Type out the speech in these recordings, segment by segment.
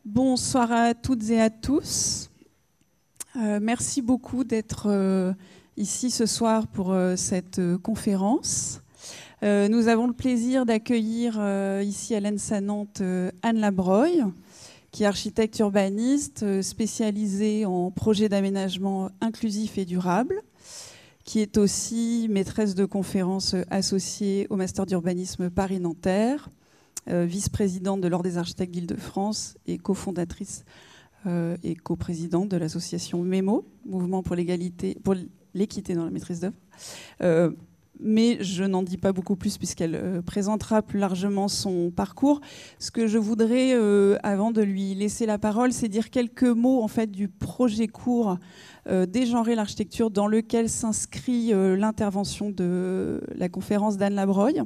Bonsoir à toutes et à tous. Merci beaucoup d'être ici ce soir pour cette conférence. Nous avons le plaisir d'accueillir ici à l'ENS à Nantes Anne Labreuil, qui est architecte urbaniste spécialisée en projets d'aménagement inclusif et durable, qui est aussi maîtresse de conférences associée au Master d'urbanisme Paris-Nanterre, vice-présidente de l'Ordre des architectes d'Île-de-France et cofondatrice et coprésidente de l'association MEMO, Mouvement pour l'équité dans la maîtrise d'œuvre. Mais je n'en dis pas beaucoup plus puisqu'elle présentera plus largement son parcours. Ce que je voudrais, avant de lui laisser la parole, c'est dire quelques mots en fait, du projet court Dégenrer l'architecture dans lequel s'inscrit l'intervention de la conférence d'Anne Labreuil,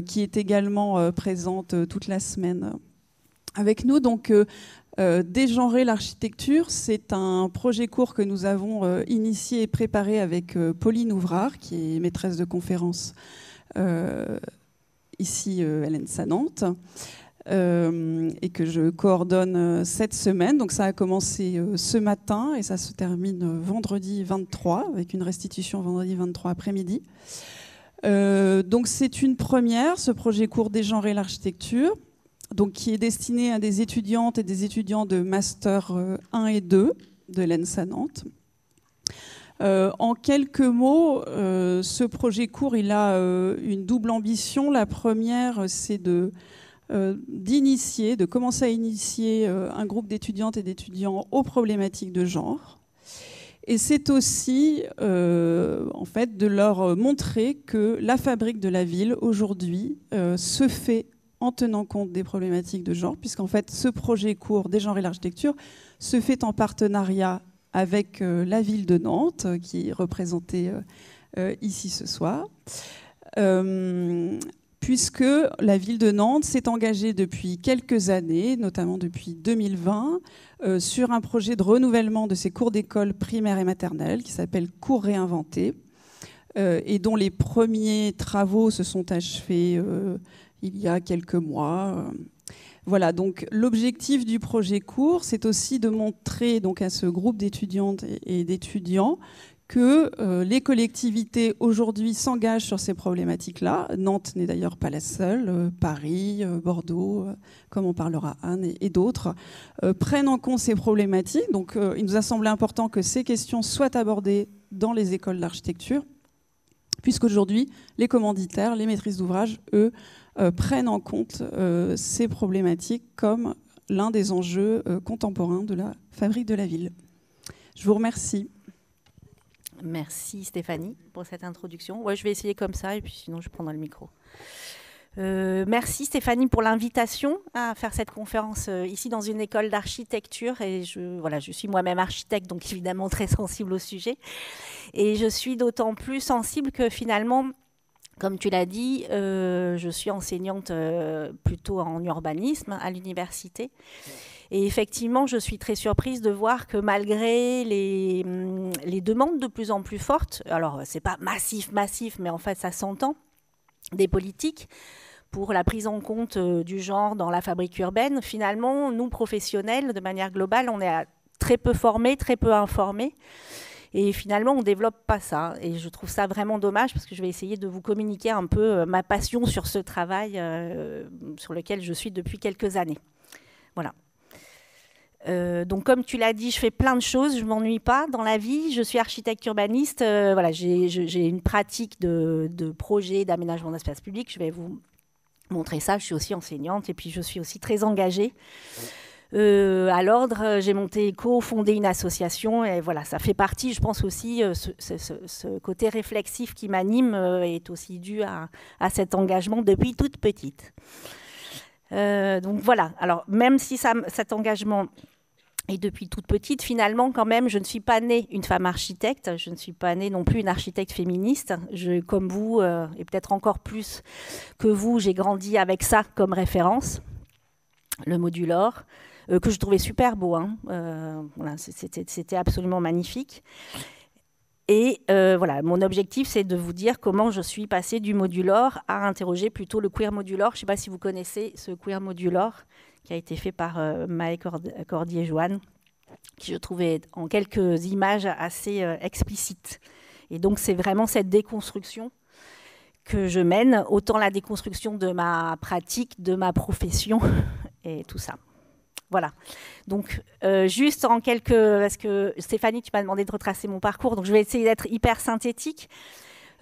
qui est également présente toute la semaine avec nous. Donc, Dégenrer l'architecture, c'est un projet court que nous avons initié et préparé avec Pauline Ouvrard, qui est maîtresse de conférence ici à l'ENS à Nantes, et que je coordonne cette semaine. Donc ça a commencé ce matin et ça se termine vendredi 23, avec une restitution vendredi 23 après-midi. Donc c'est une première, ce projet court Dégenrer l'architecture, donc qui est destiné à des étudiantes et des étudiants de Master 1 et 2 de l'ENS à Nantes. En quelques mots, ce projet court, il a une double ambition. La première, c'est de commencer à initier un groupe d'étudiantes et d'étudiants aux problématiques de genre. Et c'est aussi, en fait, de leur montrer que la fabrique de la ville, aujourd'hui, se fait en tenant compte des problématiques de genre, puisqu'en fait, ce projet court Dégenrer l'architecture se fait en partenariat avec la ville de Nantes, qui est représentée ici ce soir, puisque la ville de Nantes s'est engagée depuis quelques années, notamment depuis 2020, sur un projet de renouvellement de ses cours d'école primaires et maternelles, qui s'appelle Cours réinventés, et dont les premiers travaux se sont achevés il y a quelques mois. Voilà, donc l'objectif du projet court, c'est aussi de montrer donc, à ce groupe d'étudiantes et d'étudiants que les collectivités aujourd'hui s'engagent sur ces problématiques-là. Nantes n'est d'ailleurs pas la seule, Paris, Bordeaux, comme on parlera Anne et d'autres, prennent en compte ces problématiques. Donc il nous a semblé important que ces questions soient abordées dans les écoles d'architecture, puisqu'aujourd'hui, les commanditaires, les maîtrises d'ouvrage, eux, prennent en compte ces problématiques comme l'un des enjeux contemporains de la fabrique de la ville. Je vous remercie. Merci Stéphanie pour cette introduction. Ouais, je vais essayer comme ça et puis sinon je prendrai le micro. Merci Stéphanie pour l'invitation à faire cette conférence ici dans une école d'architecture. Et je suis moi-même architecte, donc évidemment très sensible au sujet. Et je suis d'autant plus sensible que finalement, comme tu l'as dit, je suis enseignante plutôt en urbanisme à l'université. Et effectivement, je suis très surprise de voir que malgré les demandes de plus en plus fortes, alors c'est pas massif, mais en fait ça s'entend, des politiques pour la prise en compte du genre dans la fabrique urbaine, finalement, nous professionnels, de manière globale, on est très peu formés, très peu informés. Et finalement, on ne développe pas ça. Et je trouve ça vraiment dommage parce que je vais essayer de vous communiquer un peu ma passion sur ce travail sur lequel je suis depuis quelques années. Voilà. Donc, comme tu l'as dit, je fais plein de choses. Je ne m'ennuie pas dans la vie. Je suis architecte urbaniste. Voilà, j'ai une pratique de projet d'aménagement d'espace public. Je vais vous montrer ça. Je suis aussi enseignante et puis je suis aussi très engagée. À l'ordre, j'ai fondé une association et voilà, ça fait partie, je pense aussi, ce côté réflexif qui m'anime est aussi dû à cet engagement depuis toute petite. Donc voilà, alors même si cet engagement est depuis toute petite, finalement quand même, je ne suis pas née une femme architecte, je ne suis pas née non plus une architecte féministe. Comme vous, et peut-être encore plus que vous, j'ai grandi avec ça comme référence, le Modulor. Que je trouvais super beau. Hein. Voilà, c'était absolument magnifique. Et voilà, mon objectif, c'est de vous dire comment je suis passée du Modulor à interroger plutôt le queer Modulor. Je ne sais pas si vous connaissez ce queer Modulor, qui a été fait par Maë Cordier-Joanne, qui je trouvais en quelques images assez explicite. Et donc c'est vraiment cette déconstruction que je mène, autant la déconstruction de ma pratique, de ma profession et tout ça. Voilà. Donc juste en quelques... Parce que Stéphanie, tu m'as demandé de retracer mon parcours, donc je vais essayer d'être hyper synthétique.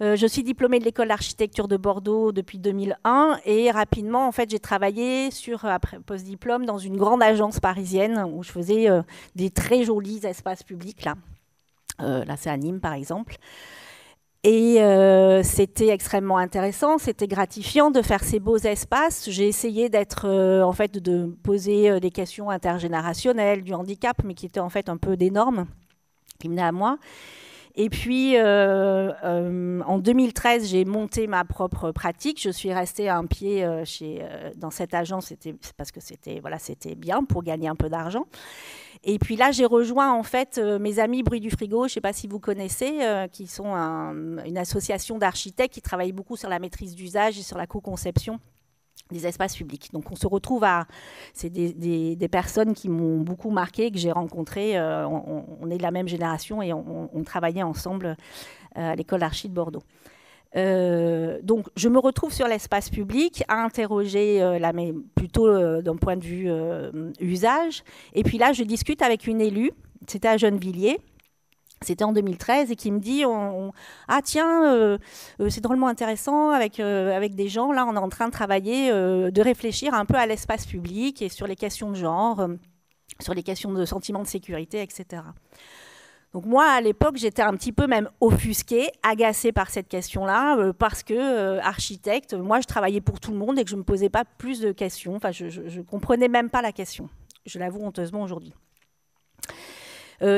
Je suis diplômée de l'école d'architecture de Bordeaux depuis 2001 et rapidement, en fait, j'ai travaillé après post-diplôme dans une grande agence parisienne où je faisais des très jolis espaces publics. Là, c'est à Nîmes, par exemple. Et c'était extrêmement intéressant, c'était gratifiant de faire ces beaux espaces. J'ai essayé en fait, de poser des questions intergénérationnelles, du handicap, mais qui étaient en fait un peu des normes qui menaient à moi. Et puis, en 2013, j'ai monté ma propre pratique. Je suis restée un pied dans cette agence parce que c'était bien pour gagner un peu d'argent. Et puis là, j'ai rejoint en fait mes amis Bruit du Frigo, je ne sais pas si vous connaissez, qui sont une association d'architectes qui travaillent beaucoup sur la maîtrise d'usage et sur la co-conception des espaces publics. Donc on se retrouve c'est des personnes qui m'ont beaucoup marqué, que j'ai rencontrées. On est de la même génération et on travaillait ensemble à l'école d'archi de Bordeaux. Donc je me retrouve sur l'espace public à interroger mais plutôt d'un point de vue usage. Et puis là, je discute avec une élue, c'était à Gennevilliers. C'était en 2013 et qui me dit ah tiens, c'est drôlement intéressant avec des gens. Là, on est en train de travailler, de réfléchir un peu à l'espace public et sur les questions de genre, sur les questions de sentiment de sécurité, etc. Donc moi, à l'époque, j'étais un petit peu même offusquée, agacée par cette question-là, parce que architecte, moi, je travaillais pour tout le monde et que je ne me posais pas plus de questions. Enfin, je ne comprenais même pas la question. Je l'avoue honteusement aujourd'hui.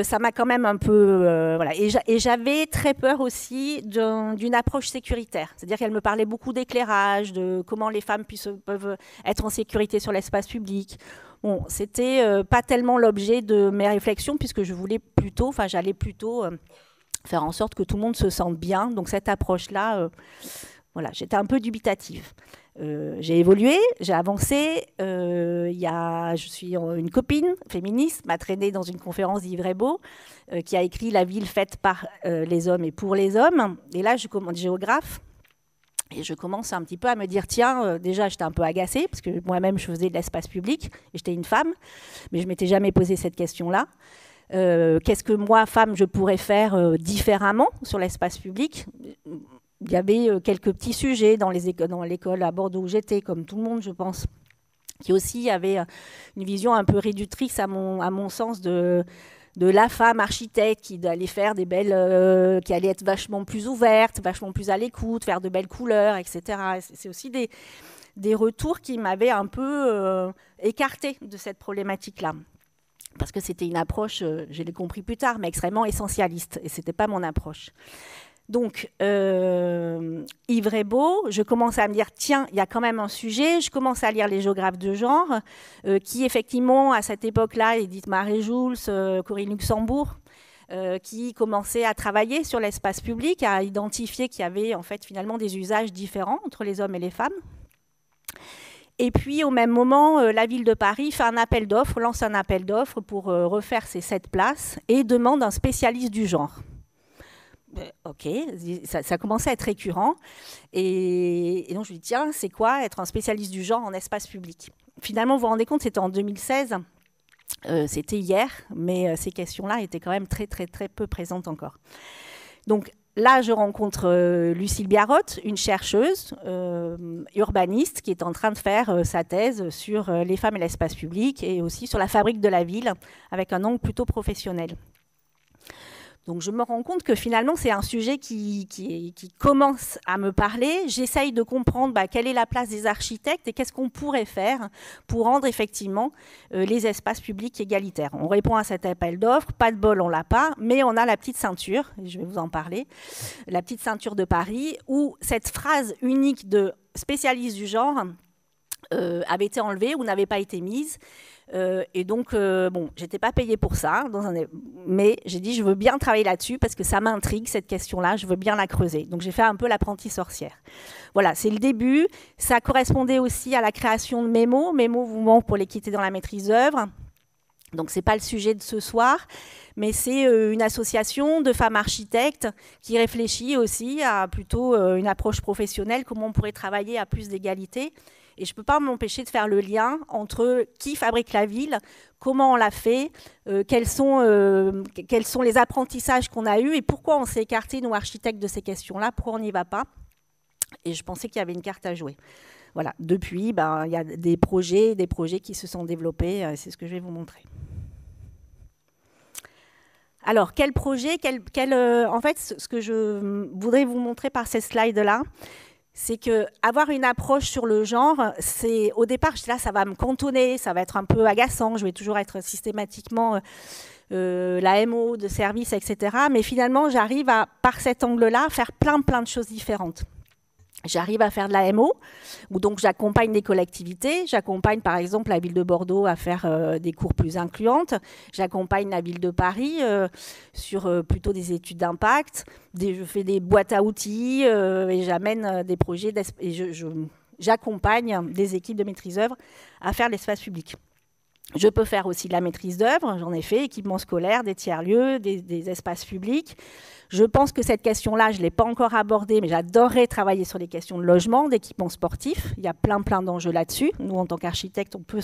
Ça m'a quand même un peu... voilà. Et j'avais très peur aussi d'une approche sécuritaire. C'est-à-dire qu'elle me parlait beaucoup d'éclairage, de comment les femmes peuvent être en sécurité sur l'espace public. Bon, c'était pas tellement l'objet de mes réflexions, puisque j'allais plutôt faire en sorte que tout le monde se sente bien. Donc cette approche-là, voilà, j'étais un peu dubitative. J'ai évolué, j'ai avancé. Je suis une copine féministe, m'a traînée dans une conférence d'Yves Rebaud, qui a écrit « La ville faite par les hommes et pour les hommes ». Et là, je commence géographe. Et je commence un petit peu à me dire, tiens, déjà, j'étais un peu agacée, parce que moi-même, je faisais de l'espace public, et j'étais une femme, mais je ne m'étais jamais posé cette question-là. Qu'est-ce que moi, femme, je pourrais faire différemment sur l'espace public ? Il y avait quelques petits sujets dans l'école à Bordeaux où j'étais, comme tout le monde, je pense, qui aussi avaient une vision un peu réductrice, à mon sens, de la femme architecte qui allait faire qui allait être vachement plus ouverte, vachement plus à l'écoute, faire de belles couleurs, etc. C'est aussi des retours qui m'avaient un peu écartée de cette problématique-là. Parce que c'était une approche, je l'ai compris plus tard, mais extrêmement essentialiste. Et ce n'était pas mon approche. Donc, Yves Rebaud, je commence à me dire, tiens, il y a quand même un sujet. Je commence à lire les géographes de genre, qui effectivement, à cette époque-là, Edith Marais-Jules, Corinne Luxembourg, qui commençaient à travailler sur l'espace public, à identifier qu'il y avait en fait finalement des usages différents entre les hommes et les femmes. Et puis, au même moment, la ville de Paris fait un appel d'offres, lance un appel d'offres pour refaire ces 7 places et demande un spécialiste du genre. Ok, ça commençait à être récurrent. Et donc, je lui dis, tiens, c'est quoi être un spécialiste du genre en espace public ? Finalement, vous vous rendez compte, c'était en 2016. C'était hier, mais ces questions-là étaient quand même très, très, très peu présentes encore. Donc, là, je rencontre Lucille Biarrotte, une chercheuse urbaniste qui est en train de faire sa thèse sur les femmes et l'espace public et aussi sur la fabrique de la ville avec un angle plutôt professionnel. Donc, je me rends compte que finalement, c'est un sujet qui commence à me parler. J'essaye de comprendre quelle est la place des architectes et qu'est-ce qu'on pourrait faire pour rendre effectivement les espaces publics égalitaires. On répond à cet appel d'offres, pas de bol, on l'a pas, mais on a la petite ceinture, je vais vous en parler, la petite ceinture de Paris, où cette phrase unique de spécialiste du genre avait été enlevée ou n'avait pas été mise. Et donc, bon, j'étais pas payée pour ça, mais j'ai dit je veux bien travailler là-dessus parce que ça m'intrigue cette question-là, je veux bien la creuser. Donc j'ai fait un peu l'apprentie sorcière. Voilà, c'est le début. Ça correspondait aussi à la création de Mémo, Mouvement pour l'équité dans la maîtrise d'œuvre. Donc c'est pas le sujet de ce soir, mais c'est une association de femmes architectes qui réfléchit aussi à plutôt une approche professionnelle, comment on pourrait travailler à plus d'égalité. Et je ne peux pas m'empêcher de faire le lien entre qui fabrique la ville, comment on l'a fait, quels sont les apprentissages qu'on a eus et pourquoi on s'est écarté, nous architectes, de ces questions-là, pourquoi on n'y va pas. Et je pensais qu'il y avait une carte à jouer. Voilà. Depuis, il y a des projets qui se sont développés. C'est ce que je vais vous montrer. Alors, quel projet en fait, ce que je voudrais vous montrer par ces slides-là, c'est qu'avoir une approche sur le genre, c'est au départ, là, ça va me cantonner, ça va être un peu agaçant, je vais toujours être systématiquement la MO de service, etc. Mais finalement, j'arrive à, par cet angle-là, faire plein de choses différentes. J'arrive à faire de la MO, où donc j'accompagne des collectivités. J'accompagne par exemple la ville de Bordeaux à faire des cours plus incluantes. J'accompagne la ville de Paris sur plutôt des études d'impact. Je fais des boîtes à outils et j'amène des projets. J'accompagne des équipes de maîtrise d'œuvre à faire l'espace public. Je peux faire aussi de la maîtrise d'œuvre, j'en ai fait, équipements scolaires, des tiers-lieux, des espaces publics. Je pense que cette question-là, je ne l'ai pas encore abordée, mais j'adorerais travailler sur les questions de logement, d'équipements sportifs. Il y a plein d'enjeux là-dessus. Nous, en tant qu'architectes, on peut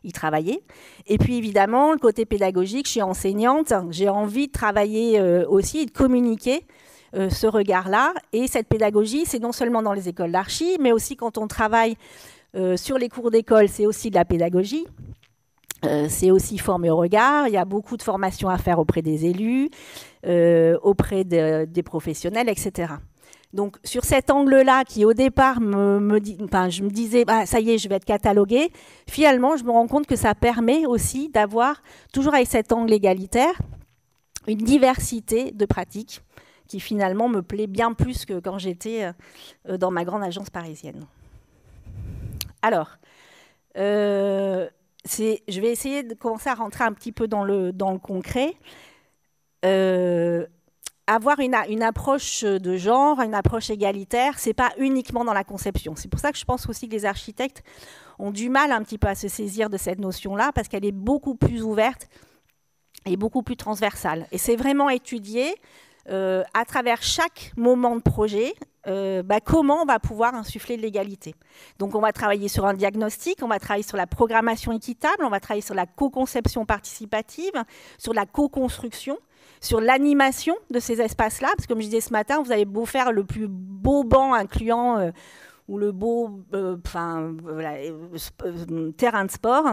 y travailler. Et puis, évidemment, le côté pédagogique, je suis enseignante. J'ai envie de travailler aussi et de communiquer ce regard-là. Et cette pédagogie, c'est non seulement dans les écoles d'archi, mais aussi quand on travaille sur les cours d'école, c'est aussi de la pédagogie. C'est aussi former au regard. Il y a beaucoup de formations à faire auprès des élus, auprès des professionnels, etc. Donc, sur cet angle-là, qui au départ, je me disais, ça y est, je vais être cataloguée, finalement, je me rends compte que ça permet aussi d'avoir, toujours avec cet angle égalitaire, une diversité de pratiques qui finalement me plaît bien plus que quand j'étais dans ma grande agence parisienne. Alors, je vais essayer de commencer à rentrer un petit peu dans le concret. Avoir une approche de genre, une approche égalitaire, ce n'est pas uniquement dans la conception. C'est pour ça que je pense aussi que les architectes ont du mal un petit peu à se saisir de cette notion-là, parce qu'elle est beaucoup plus ouverte et beaucoup plus transversale. Et c'est vraiment étudié à travers chaque moment de projet, comment on va pouvoir insuffler de l'égalité. Donc on va travailler sur un diagnostic, on va travailler sur la programmation équitable, on va travailler sur la co-conception participative, sur la co-construction, sur l'animation de ces espaces-là, parce que comme je disais ce matin, vous avez beau faire le plus beau banc incluant ou le beau terrain de sport,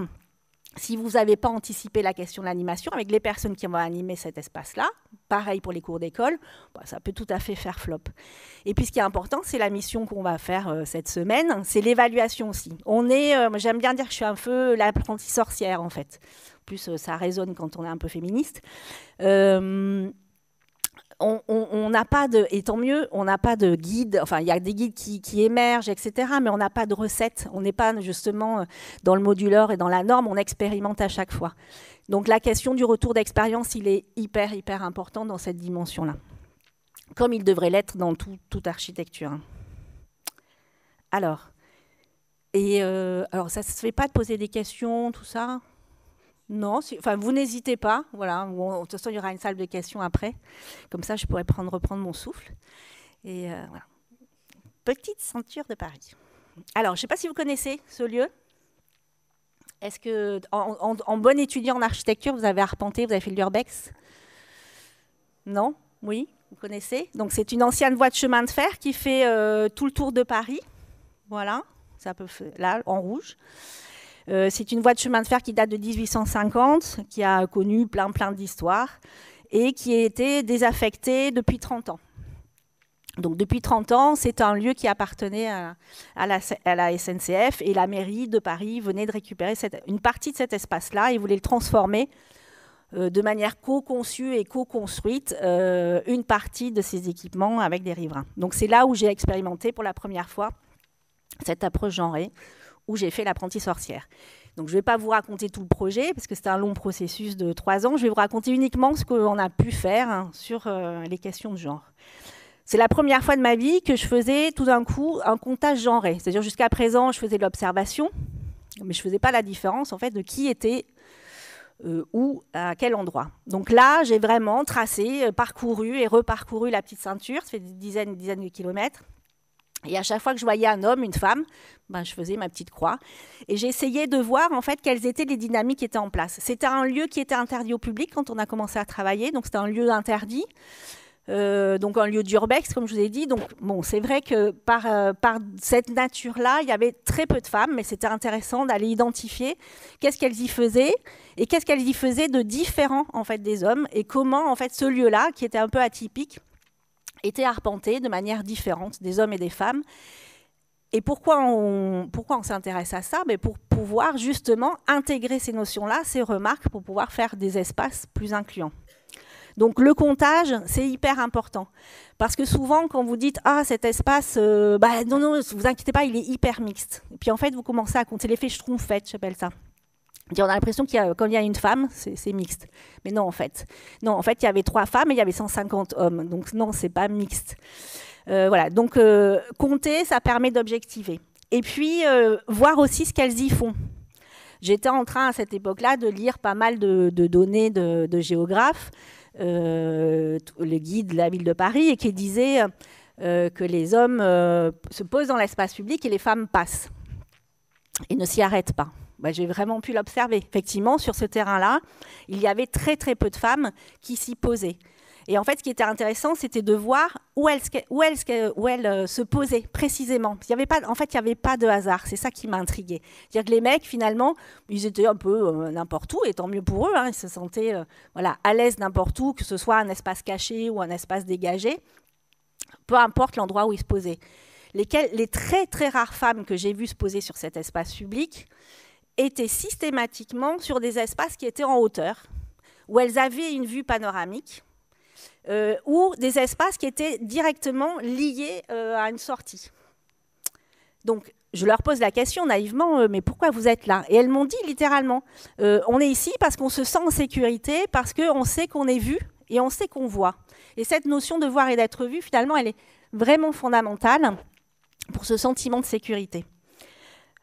si vous n'avez pas anticipé la question de l'animation avec les personnes qui vont animer cet espace-là, pareil pour les cours d'école, ça peut tout à fait faire flop. Et puis ce qui est important, c'est la mission qu'on va faire cette semaine, c'est l'évaluation aussi. J'aime bien dire que je suis un peu l'apprentie sorcière en fait. En plus, ça résonne quand on est un peu féministe. On n'a pas de, et tant mieux, on n'a pas de guide, enfin il y a des guides qui émergent, etc., mais on n'a pas de recette, on n'est pas justement dans le modulaire et dans la norme, on expérimente à chaque fois. Donc la question du retour d'expérience, il est hyper important dans cette dimension-là, comme il devrait l'être dans toute architecture. Alors, ça ne se fait pas de poser des questions, tout ça ? Non, vous n'hésitez pas. Voilà. De toute façon, il y aura une salle de questions après. Comme ça, je pourrais reprendre mon souffle. Et voilà. Petite ceinture de Paris. Alors, je ne sais pas si vous connaissez ce lieu. Est-ce que, en bon étudiant en architecture, vous avez arpenté, vous avez fait l'urbex? Non? Oui? Vous connaissez? Donc, c'est une ancienne voie de chemin de fer qui fait tout le tour de Paris. Voilà. Ça peut faire, là, en rouge. C'est une voie de chemin de fer qui date de 1850, qui a connu plein d'histoires et qui a été désaffectée depuis 30 ans. Donc depuis 30 ans, c'est un lieu qui appartenait à la SNCF et la mairie de Paris venait de récupérer une partie de cet espace-là et voulait le transformer de manière co-conçue et co-construite une partie de ces équipements avec des riverains. Donc c'est là où j'ai expérimenté pour la première fois cette approche genrée, où j'ai fait l'apprentie sorcière. Donc je ne vais pas vous raconter tout le projet, parce que c'était un long processus de 3 ans. Je vais vous raconter uniquement ce qu'on a pu faire sur les questions de genre. C'est la première fois de ma vie que je faisais tout d'un coup un comptage genré. C'est-à-dire jusqu'à présent, je faisais de l'observation, mais je ne faisais pas la différence en fait, de qui était où, à quel endroit. Donc là, j'ai vraiment tracé, parcouru et reparcouru la petite ceinture. Ça fait des dizaines de kilomètres. Et à chaque fois que je voyais un homme, une femme, ben, je faisais ma petite croix. Et j'ai essayé de voir en fait quelles étaient les dynamiques qui étaient en place. C'était un lieu qui était interdit au public quand on a commencé à travailler. Donc c'était un lieu interdit. Donc un lieu d'urbex, comme je vous ai dit. Donc bon, c'est vrai que par cette nature-là, il y avait très peu de femmes, mais c'était intéressant d'aller identifier qu'est-ce qu'elles y faisaient et qu'est-ce qu'elles y faisaient de différent en fait des hommes et comment en fait ce lieu-là, qui était un peu atypique, était arpenté de manière différente des hommes et des femmes. Et pourquoi on s'intéresse à ça? Mais pour pouvoir justement intégrer ces notions-là, ces remarques, pour pouvoir faire des espaces plus incluants. Donc le comptage, c'est hyper important. Parce que souvent, quand vous dites « Ah, cet espace, non, vous inquiétez pas, il est hyper mixte ». Et puis en fait, vous commencez à compter l'effet schtroumpfette, j'appelle ça. On a l'impression quand il y a une femme, c'est mixte. Mais non, en fait. Non, en fait, il y avait 3 femmes et il y avait 150 hommes. Donc non, c'est pas mixte. Voilà. Donc compter, ça permet d'objectiver. Et puis, voir aussi ce qu'elles y font. J'étais en train, à cette époque-là, de lire pas mal de données de géographes, le guide de la ville de Paris, et qui disait que les hommes se posent dans l'espace public et les femmes passent et ne s'y arrêtent pas. Ben, j'ai vraiment pu l'observer. Effectivement, sur ce terrain-là, il y avait très très peu de femmes qui s'y posaient. Et en fait, ce qui était intéressant, c'était de voir où elles se posaient précisément. Il n'y avait pas de hasard. C'est ça qui m'a intriguée. C'est-à-dire que les mecs, finalement, ils étaient un peu n'importe où, et tant mieux pour eux. Ils se sentaient à l'aise n'importe où, que ce soit un espace caché ou un espace dégagé, peu importe l'endroit où ils se posaient. Les très très rares femmes que j'ai vues se poser sur cet espace public étaient systématiquement sur des espaces qui étaient en hauteur, où elles avaient une vue panoramique, ou des espaces qui étaient directement liés à une sortie. Donc, je leur pose la question naïvement, mais pourquoi vous êtes là? Et elles m'ont dit littéralement, on est ici parce qu'on se sent en sécurité, parce qu'on sait qu'on est vu et on sait qu'on voit. Et cette notion de voir et d'être vu, finalement, elle est vraiment fondamentale pour ce sentiment de sécurité.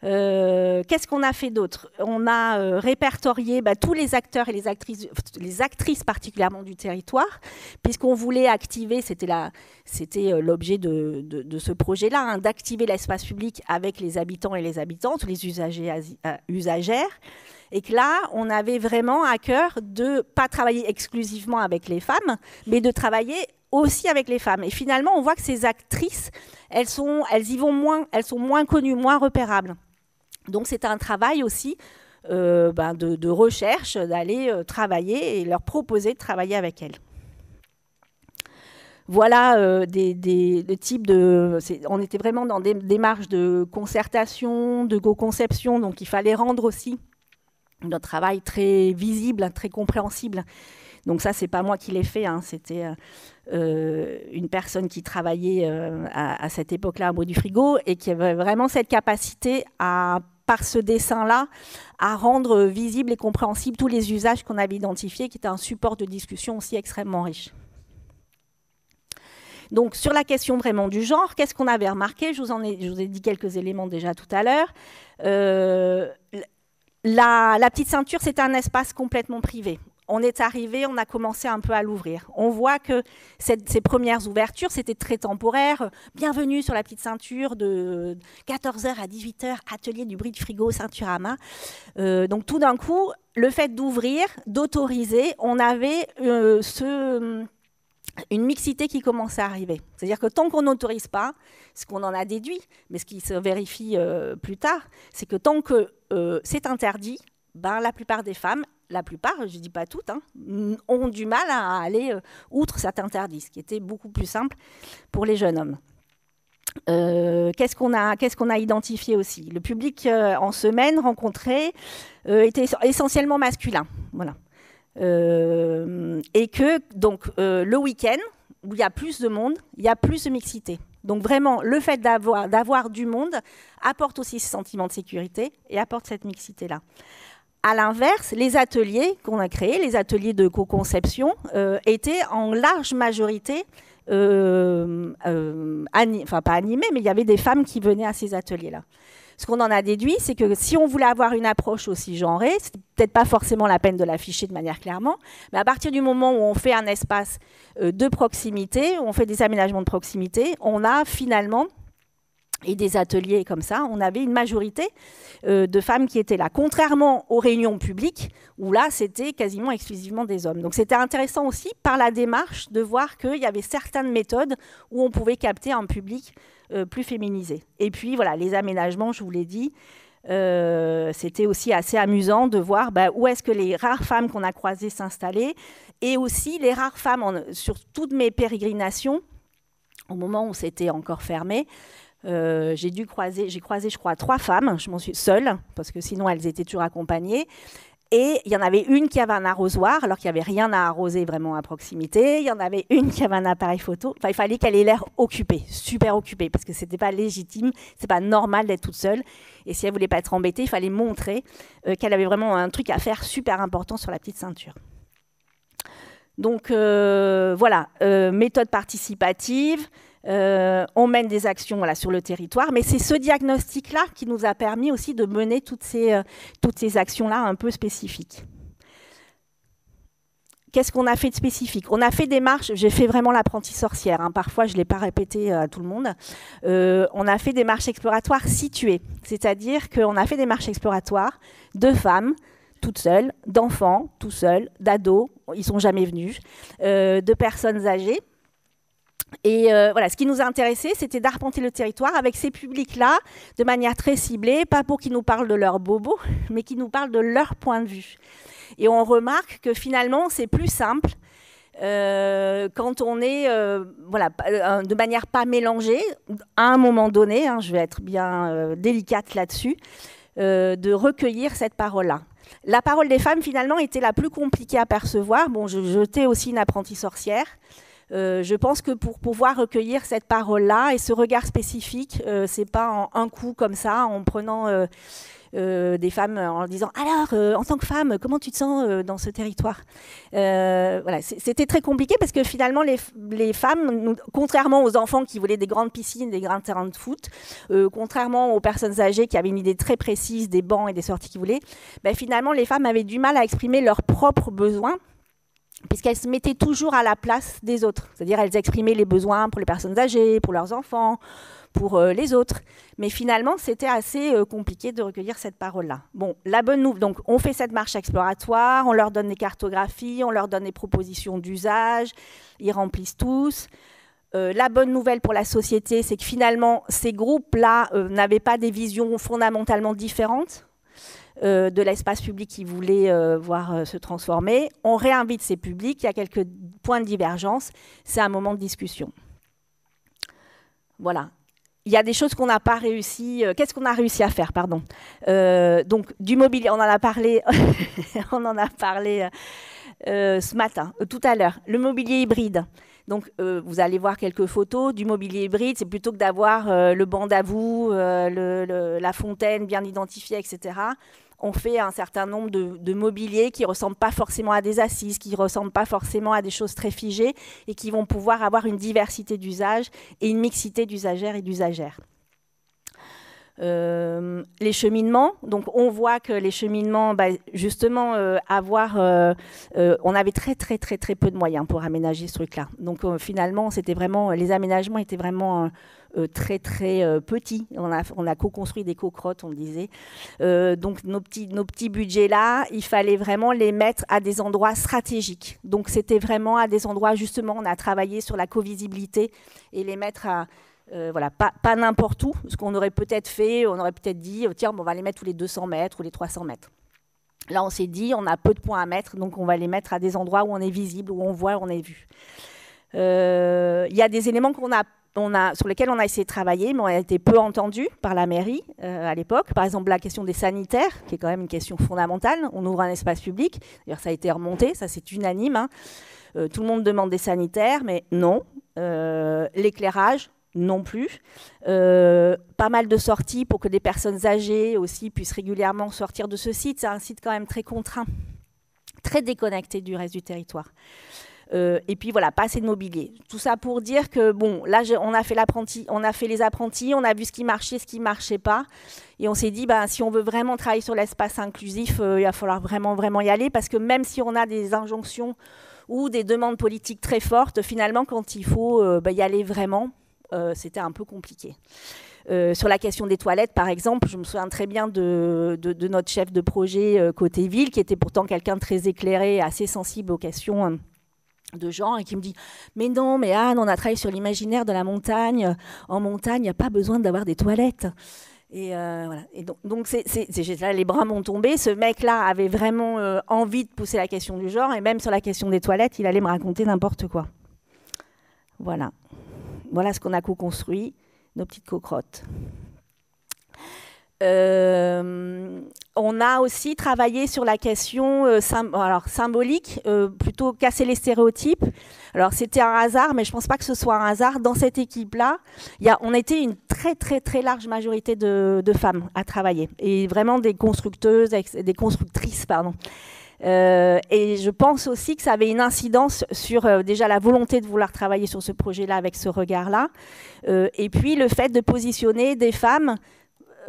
Qu'est-ce qu'on a fait d'autre? On a répertorié tous les acteurs et les actrices particulièrement du territoire, puisqu'on voulait activer, c'était l'objet de ce projet-là, d'activer l'espace public avec les habitants et les habitantes, les usagers, usagères, et que là, on avait vraiment à cœur de ne pas travailler exclusivement avec les femmes, mais de travailler aussi avec les femmes. Et finalement, on voit que ces actrices, elles sont moins connues, moins repérables. Donc c'est un travail aussi de recherche, d'aller travailler et leur proposer de travailler avec elles. Voilà des types de... On était vraiment dans des démarches de concertation, de co-conception, donc il fallait rendre aussi notre travail très visible, très compréhensible. Donc ça, c'est pas moi qui l'ai fait, c'était une personne qui travaillait à cette époque-là à Bois du Frigo et qui avait vraiment cette capacité par ce dessin-là, à rendre visible et compréhensible tous les usages qu'on avait identifiés, qui étaient un support de discussion aussi extrêmement riche. Donc, sur la question vraiment du genre, qu'est-ce qu'on avait remarqué? Je vous ai dit quelques éléments déjà tout à l'heure. La petite ceinture, c'était un espace complètement privé. On est arrivé, on a commencé un peu à l'ouvrir. On voit que ces premières ouvertures, c'était très temporaire. Bienvenue sur la petite ceinture de 14h à 18h, atelier du bruit de frigo, Ceinturama. Donc tout d'un coup, le fait d'ouvrir, d'autoriser, on avait une mixité qui commençait à arriver. C'est-à-dire que tant qu'on n'autorise pas, ce qu'on en a déduit, mais ce qui se vérifie plus tard, c'est que tant que c'est interdit, la plupart des femmes, la plupart, je ne dis pas toutes, ont du mal à aller outre cet interdit, ce qui était beaucoup plus simple pour les jeunes hommes. Qu'est-ce qu'on a identifié aussi? Le public en semaine rencontré était essentiellement masculin. Voilà. Et que donc le week-end, où il y a plus de monde, il y a plus de mixité. Donc vraiment, le fait d'avoir du monde apporte aussi ce sentiment de sécurité et apporte cette mixité-là. À l'inverse, les ateliers qu'on a créés, les ateliers de co-conception, étaient en large majorité, enfin pas animés, mais il y avait des femmes qui venaient à ces ateliers-là. Ce qu'on en a déduit, c'est que si on voulait avoir une approche aussi genrée, c'est peut-être pas forcément la peine de l'afficher de manière clairement, mais à partir du moment où on fait un espace de proximité, où on fait des aménagements de proximité, on a finalement, et des ateliers comme ça, on avait une majorité de femmes qui étaient là, contrairement aux réunions publiques, où là, c'était quasiment exclusivement des hommes. Donc c'était intéressant aussi, par la démarche, de voir qu'il y avait certaines méthodes où on pouvait capter un public plus féminisé. Et puis, voilà, les aménagements, je vous l'ai dit, c'était aussi assez amusant de voir où est-ce que les rares femmes qu'on a croisées s'installaient, et aussi les rares femmes, sur toutes mes pérégrinations, au moment où c'était encore fermé, j'ai croisé, je crois, 3 femmes. Je m'en suis seule, parce que sinon elles étaient toujours accompagnées. Et il y en avait une qui avait un arrosoir, alors qu'il n'y avait rien à arroser vraiment à proximité. Il y en avait une qui avait un appareil photo. Enfin, il fallait qu'elle ait l'air occupée, super occupée, parce que ce n'était pas légitime, ce n'est pas normal d'être toute seule. Et si elle ne voulait pas être embêtée, il fallait montrer qu'elle avait vraiment un truc à faire super important sur la petite ceinture. Donc voilà, méthode participative. On mène des actions sur le territoire, mais c'est ce diagnostic-là qui nous a permis aussi de mener toutes ces actions-là un peu spécifiques. Qu'est-ce qu'on a fait de spécifique? On a fait des marches, j'ai fait vraiment l'apprentie sorcière, parfois je ne l'ai pas répété à tout le monde. On a fait des marches exploratoires situées, c'est-à-dire qu'on a fait des marches exploratoires de femmes, toutes seules, d'enfants, tout seuls, d'ados, ils ne sont jamais venus, de personnes âgées. Et voilà, ce qui nous a intéressé, c'était d'arpenter le territoire avec ces publics-là, de manière très ciblée, pas pour qu'ils nous parlent de leurs bobos, mais qu'ils nous parlent de leur point de vue. Et on remarque que finalement, c'est plus simple quand on est de manière pas mélangée, à un moment donné, je vais être bien délicate là-dessus, de recueillir cette parole-là. La parole des femmes, finalement, était la plus compliquée à percevoir. Bon, j'étais aussi une apprentie sorcière. Je pense que pour pouvoir recueillir cette parole-là et ce regard spécifique, c'est pas en un coup comme ça, en prenant des femmes, en leur disant « Alors, en tant que femme, comment tu te sens dans ce territoire ?» Voilà, c'était très compliqué parce que finalement, les femmes, contrairement aux enfants qui voulaient des grandes piscines, des grands terrains de foot, contrairement aux personnes âgées qui avaient une idée très précise des bancs et des sorties qu'ils voulaient, finalement, les femmes avaient du mal à exprimer leurs propres besoins, puisqu'elles se mettaient toujours à la place des autres. C'est-à-dire elles exprimaient les besoins pour les personnes âgées, pour leurs enfants, pour les autres. Mais finalement, c'était assez compliqué de recueillir cette parole-là. Bon, la bonne nouvelle, donc on fait cette marche exploratoire, on leur donne des cartographies, on leur donne des propositions d'usage, ils remplissent tous. La bonne nouvelle pour la société, c'est que finalement, ces groupes-là n'avaient pas des visions fondamentalement différentes de l'espace public qu'ils voulaient voir se transformer. On réinvite ces publics, il y a quelques points de divergence, c'est un moment de discussion. Voilà. Il y a des choses qu'on n'a pas réussi. Qu'est-ce qu'on a réussi à faire, pardon. Donc, du mobilier, on en a parlé, ce matin, tout à l'heure. Le mobilier hybride. Donc, vous allez voir quelques photos du mobilier hybride. C'est plutôt que d'avoir le banc d'avoue, la fontaine bien identifiée, etc. On fait un certain nombre de mobiliers qui ne ressemblent pas forcément à des assises, qui ne ressemblent pas forcément à des choses très figées et qui vont pouvoir avoir une diversité d'usages et une mixité d'usagères et d'usagères. Les cheminements, donc on voit que les cheminements, justement, on avait très peu de moyens pour aménager ce truc-là. Donc finalement, c'était vraiment, les aménagements étaient vraiment très petits. On a co-construit des co-crottes, on le disait. Donc nos petits budgets-là, il fallait vraiment les mettre à des endroits stratégiques. Donc c'était vraiment à des endroits, justement, on a travaillé sur la co-visibilité et les mettre à... voilà, pas n'importe où, ce qu'on aurait peut-être fait, on aurait peut-être dit, tiens, on va les mettre tous les 200 mètres ou les 300 mètres. Là, on s'est dit, on a peu de points à mettre, donc on va les mettre à des endroits où on est visible, où on voit, où on est vu. Il y a des éléments sur lesquels on a essayé de travailler, mais on a été peu entendus par la mairie à l'époque. Par exemple, la question des sanitaires, qui est quand même une question fondamentale. On ouvre un espace public, d'ailleurs ça a été remonté, ça c'est unanime. Tout le monde demande des sanitaires, mais non. L'éclairage, non plus. Pas mal de sorties pour que des personnes âgées aussi puissent régulièrement sortir de ce site. C'est un site quand même très contraint, très déconnecté du reste du territoire. Et puis voilà, pas assez de mobilier. Tout ça pour dire que bon, là on a fait les apprentis, on a vu ce qui marchait pas, et on s'est dit si on veut vraiment travailler sur l'espace inclusif, il va falloir vraiment y aller, parce que même si on a des injonctions ou des demandes politiques très fortes, finalement quand il faut y aller vraiment, c'était un peu compliqué. Sur la question des toilettes, par exemple, je me souviens très bien de notre chef de projet côté ville, qui était pourtant quelqu'un de très éclairé, assez sensible aux questions de genre, et qui me dit « Mais non, mais Anne, on a travaillé sur l'imaginaire de la montagne. En montagne, il n'y a pas besoin d'avoir des toilettes. » Et voilà. Et donc là, les bras m'ont tombé. Ce mec-là avait vraiment envie de pousser la question du genre, et même sur la question des toilettes, il allait me raconter n'importe quoi. Voilà. Voilà ce qu'on a co-construit, nos petites cocrottes. On a aussi travaillé sur la question symbolique, plutôt casser les stéréotypes. Alors c'était un hasard, mais je ne pense pas que ce soit un hasard. Dans cette équipe-là, on était une très large majorité de femmes à travailler, et vraiment des constructrices, pardon. Et je pense aussi que ça avait une incidence sur déjà la volonté de vouloir travailler sur ce projet-là avec ce regard-là, et puis le fait de positionner des femmes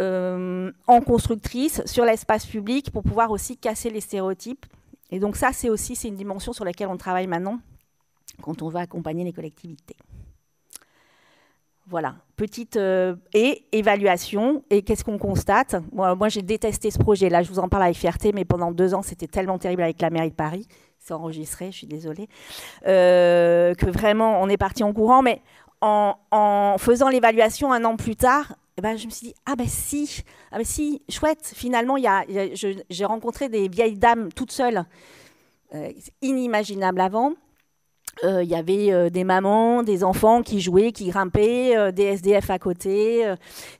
en constructrices sur l'espace public pour pouvoir aussi casser les stéréotypes. Et donc ça, c'est une dimension sur laquelle on travaille maintenant quand on va accompagner les collectivités. Voilà, petite évaluation. Et qu'est-ce qu'on constate ? Moi, j'ai détesté ce projet-là, je vous en parle avec fierté, mais pendant 2 ans, c'était tellement terrible avec la mairie de Paris. C'est enregistré, je suis désolée. Que vraiment, on est parti en courant. Mais en faisant l'évaluation 1 an plus tard, je me suis dit, si, chouette, finalement, j'ai rencontré des vieilles dames toutes seules, inimaginables avant. Il y avait des mamans, des enfants qui jouaient, qui grimpaient, des SDF à côté,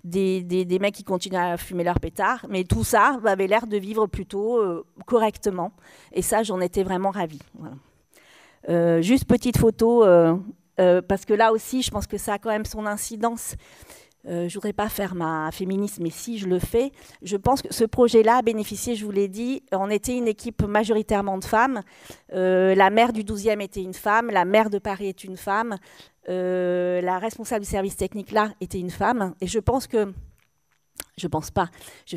des mecs qui continuaient à fumer leur pétard. Mais tout ça avait l'air de vivre plutôt correctement. Et ça, j'en étais vraiment ravie. Voilà. Juste petite photo, parce que là aussi, je pense que ça a quand même son incidence. Je ne voudrais pas faire ma féministe, mais si je le fais, je pense que ce projet-là a bénéficié, je vous l'ai dit, on était une équipe majoritairement de femmes. La maire du 12e était une femme, la maire de Paris est une femme, la responsable du service technique là était une femme. Et je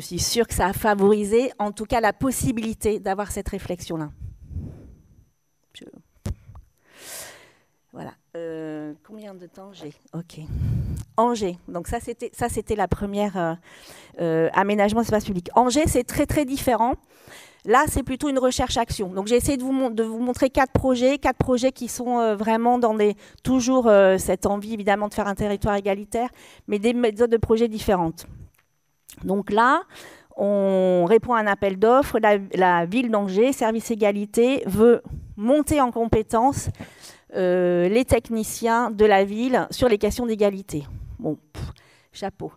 suis sûre que ça a favorisé en tout cas la possibilité d'avoir cette réflexion-là. Voilà. Combien de temps j'ai ? Ok. Angers. Donc ça c'était la première aménagement d'espace public. Angers, c'est très différent. Là, c'est plutôt une recherche-action. Donc j'ai essayé de vous montrer 4 projets qui sont vraiment dans toujours cette envie évidemment de faire un territoire égalitaire, mais des méthodes de projets différentes. Donc là, on répond à un appel d'offres. La ville d'Angers, Service Égalité, veut monter en compétence les techniciens de la ville sur les questions d'égalité. Bon, chapeau.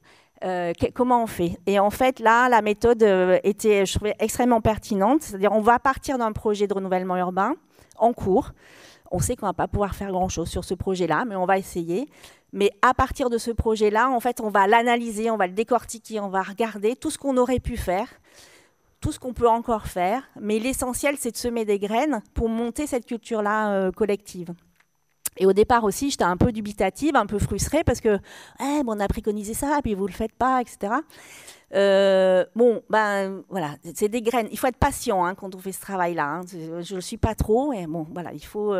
Comment on fait ? Et en fait, là, la méthode était, je trouvais, extrêmement pertinente. C'est-à-dire, on va partir d'un projet de renouvellement urbain en cours. On sait qu'on ne va pas pouvoir faire grand-chose sur ce projet-là, mais on va essayer. Mais à partir de ce projet-là, en fait, on va l'analyser, on va le décortiquer, on va regarder tout ce qu'on aurait pu faire, tout ce qu'on peut encore faire. Mais l'essentiel, c'est de semer des graines pour monter cette culture-là collective. Et au départ aussi, j'étais un peu dubitative, un peu frustrée, parce que on a préconisé ça, puis vous ne le faites pas, etc. Voilà, c'est des graines. Il faut être patient quand on fait ce travail-là. Je ne le suis pas trop. Et voilà, il faut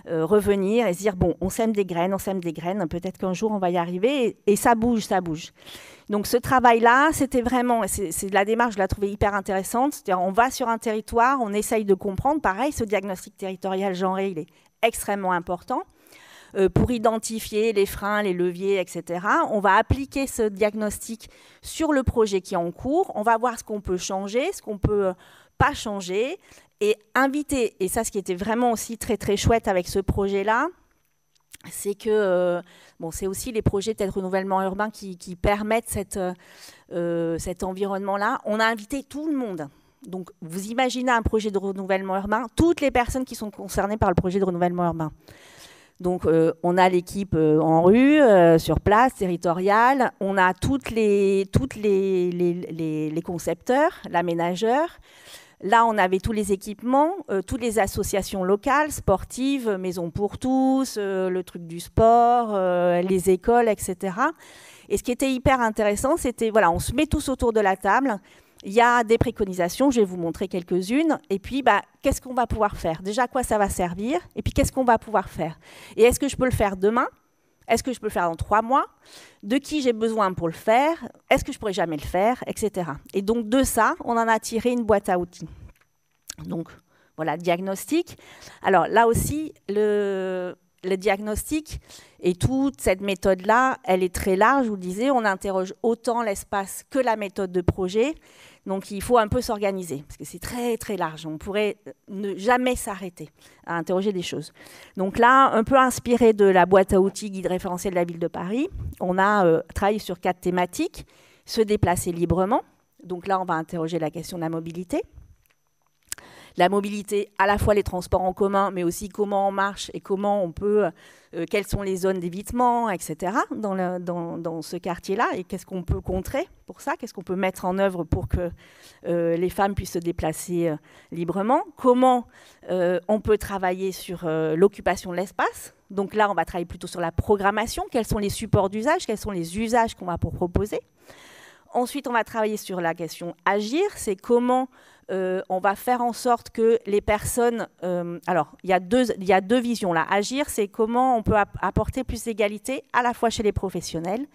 revenir et se dire, on sème des graines, peut-être qu'un jour, on va y arriver. Et ça bouge. Donc ce travail-là, c'était vraiment, c'est la démarche, je la trouvais hyper intéressante. C'est-à-dire, on va sur un territoire, on essaye de comprendre. Pareil, ce diagnostic territorial genré, il est extrêmement important. Pour identifier les freins, les leviers, etc. On va appliquer ce diagnostic sur le projet qui est en cours. On va voir ce qu'on peut changer, ce qu'on ne peut pas changer, et inviter. Et ça, ce qui était vraiment aussi très chouette avec ce projet-là, c'est que c'est aussi les projets de renouvellement urbain qui permettent cet environnement-là. On a invité tout le monde. Donc, vous imaginez un projet de renouvellement urbain, toutes les personnes qui sont concernées par le projet de renouvellement urbain. Donc, on a l'équipe en rue, sur place, territoriale. On a toutes les concepteurs, l'aménageur. Là, on avait tous les équipements, toutes les associations locales, sportives, Maison pour tous, le truc du sport, les écoles, etc. Et ce qui était hyper intéressant, c'était, voilà, on se met tous autour de la table. Il y a des préconisations, je vais vous montrer quelques-unes. Et puis, qu'est-ce qu'on va pouvoir faire? Déjà, à quoi ça va servir? Et puis, qu'est-ce qu'on va pouvoir faire? Et est-ce que je peux le faire demain? Est-ce que je peux le faire dans 3 mois? De qui j'ai besoin pour le faire? Est-ce que je pourrais jamais le faire? Etc. Et donc, de ça, on en a tiré une boîte à outils. Donc, voilà, diagnostic. Alors, là aussi, le diagnostic et toute cette méthode-là, elle est très large, je vous le disais. On interroge autant l'espace que la méthode de projet. Donc, il faut un peu s'organiser, parce que c'est très, très large. On pourrait ne jamais s'arrêter à interroger des choses. Donc là, un peu inspiré de la boîte à outils guide référentiel de la ville de Paris, on a travaillé sur 4 thématiques. Se déplacer librement. Donc là, on va interroger la question de la mobilité. La mobilité, à la fois les transports en commun, mais aussi comment on marche et comment on peut, quelles sont les zones d'évitement, etc. dans ce quartier-là, et qu'est-ce qu'on peut contrer pour ça, qu'est-ce qu'on peut mettre en œuvre pour que les femmes puissent se déplacer librement, comment on peut travailler sur l'occupation de l'espace. Donc là, on va travailler plutôt sur la programmation, quels sont les supports d'usage, quels sont les usages qu'on va proposer. Ensuite, on va travailler sur la question agir, c'est comment on va faire en sorte que les personnes... alors, il y a deux visions là. Agir, c'est comment on peut apporter plus d'égalité à la fois chez les professionnels,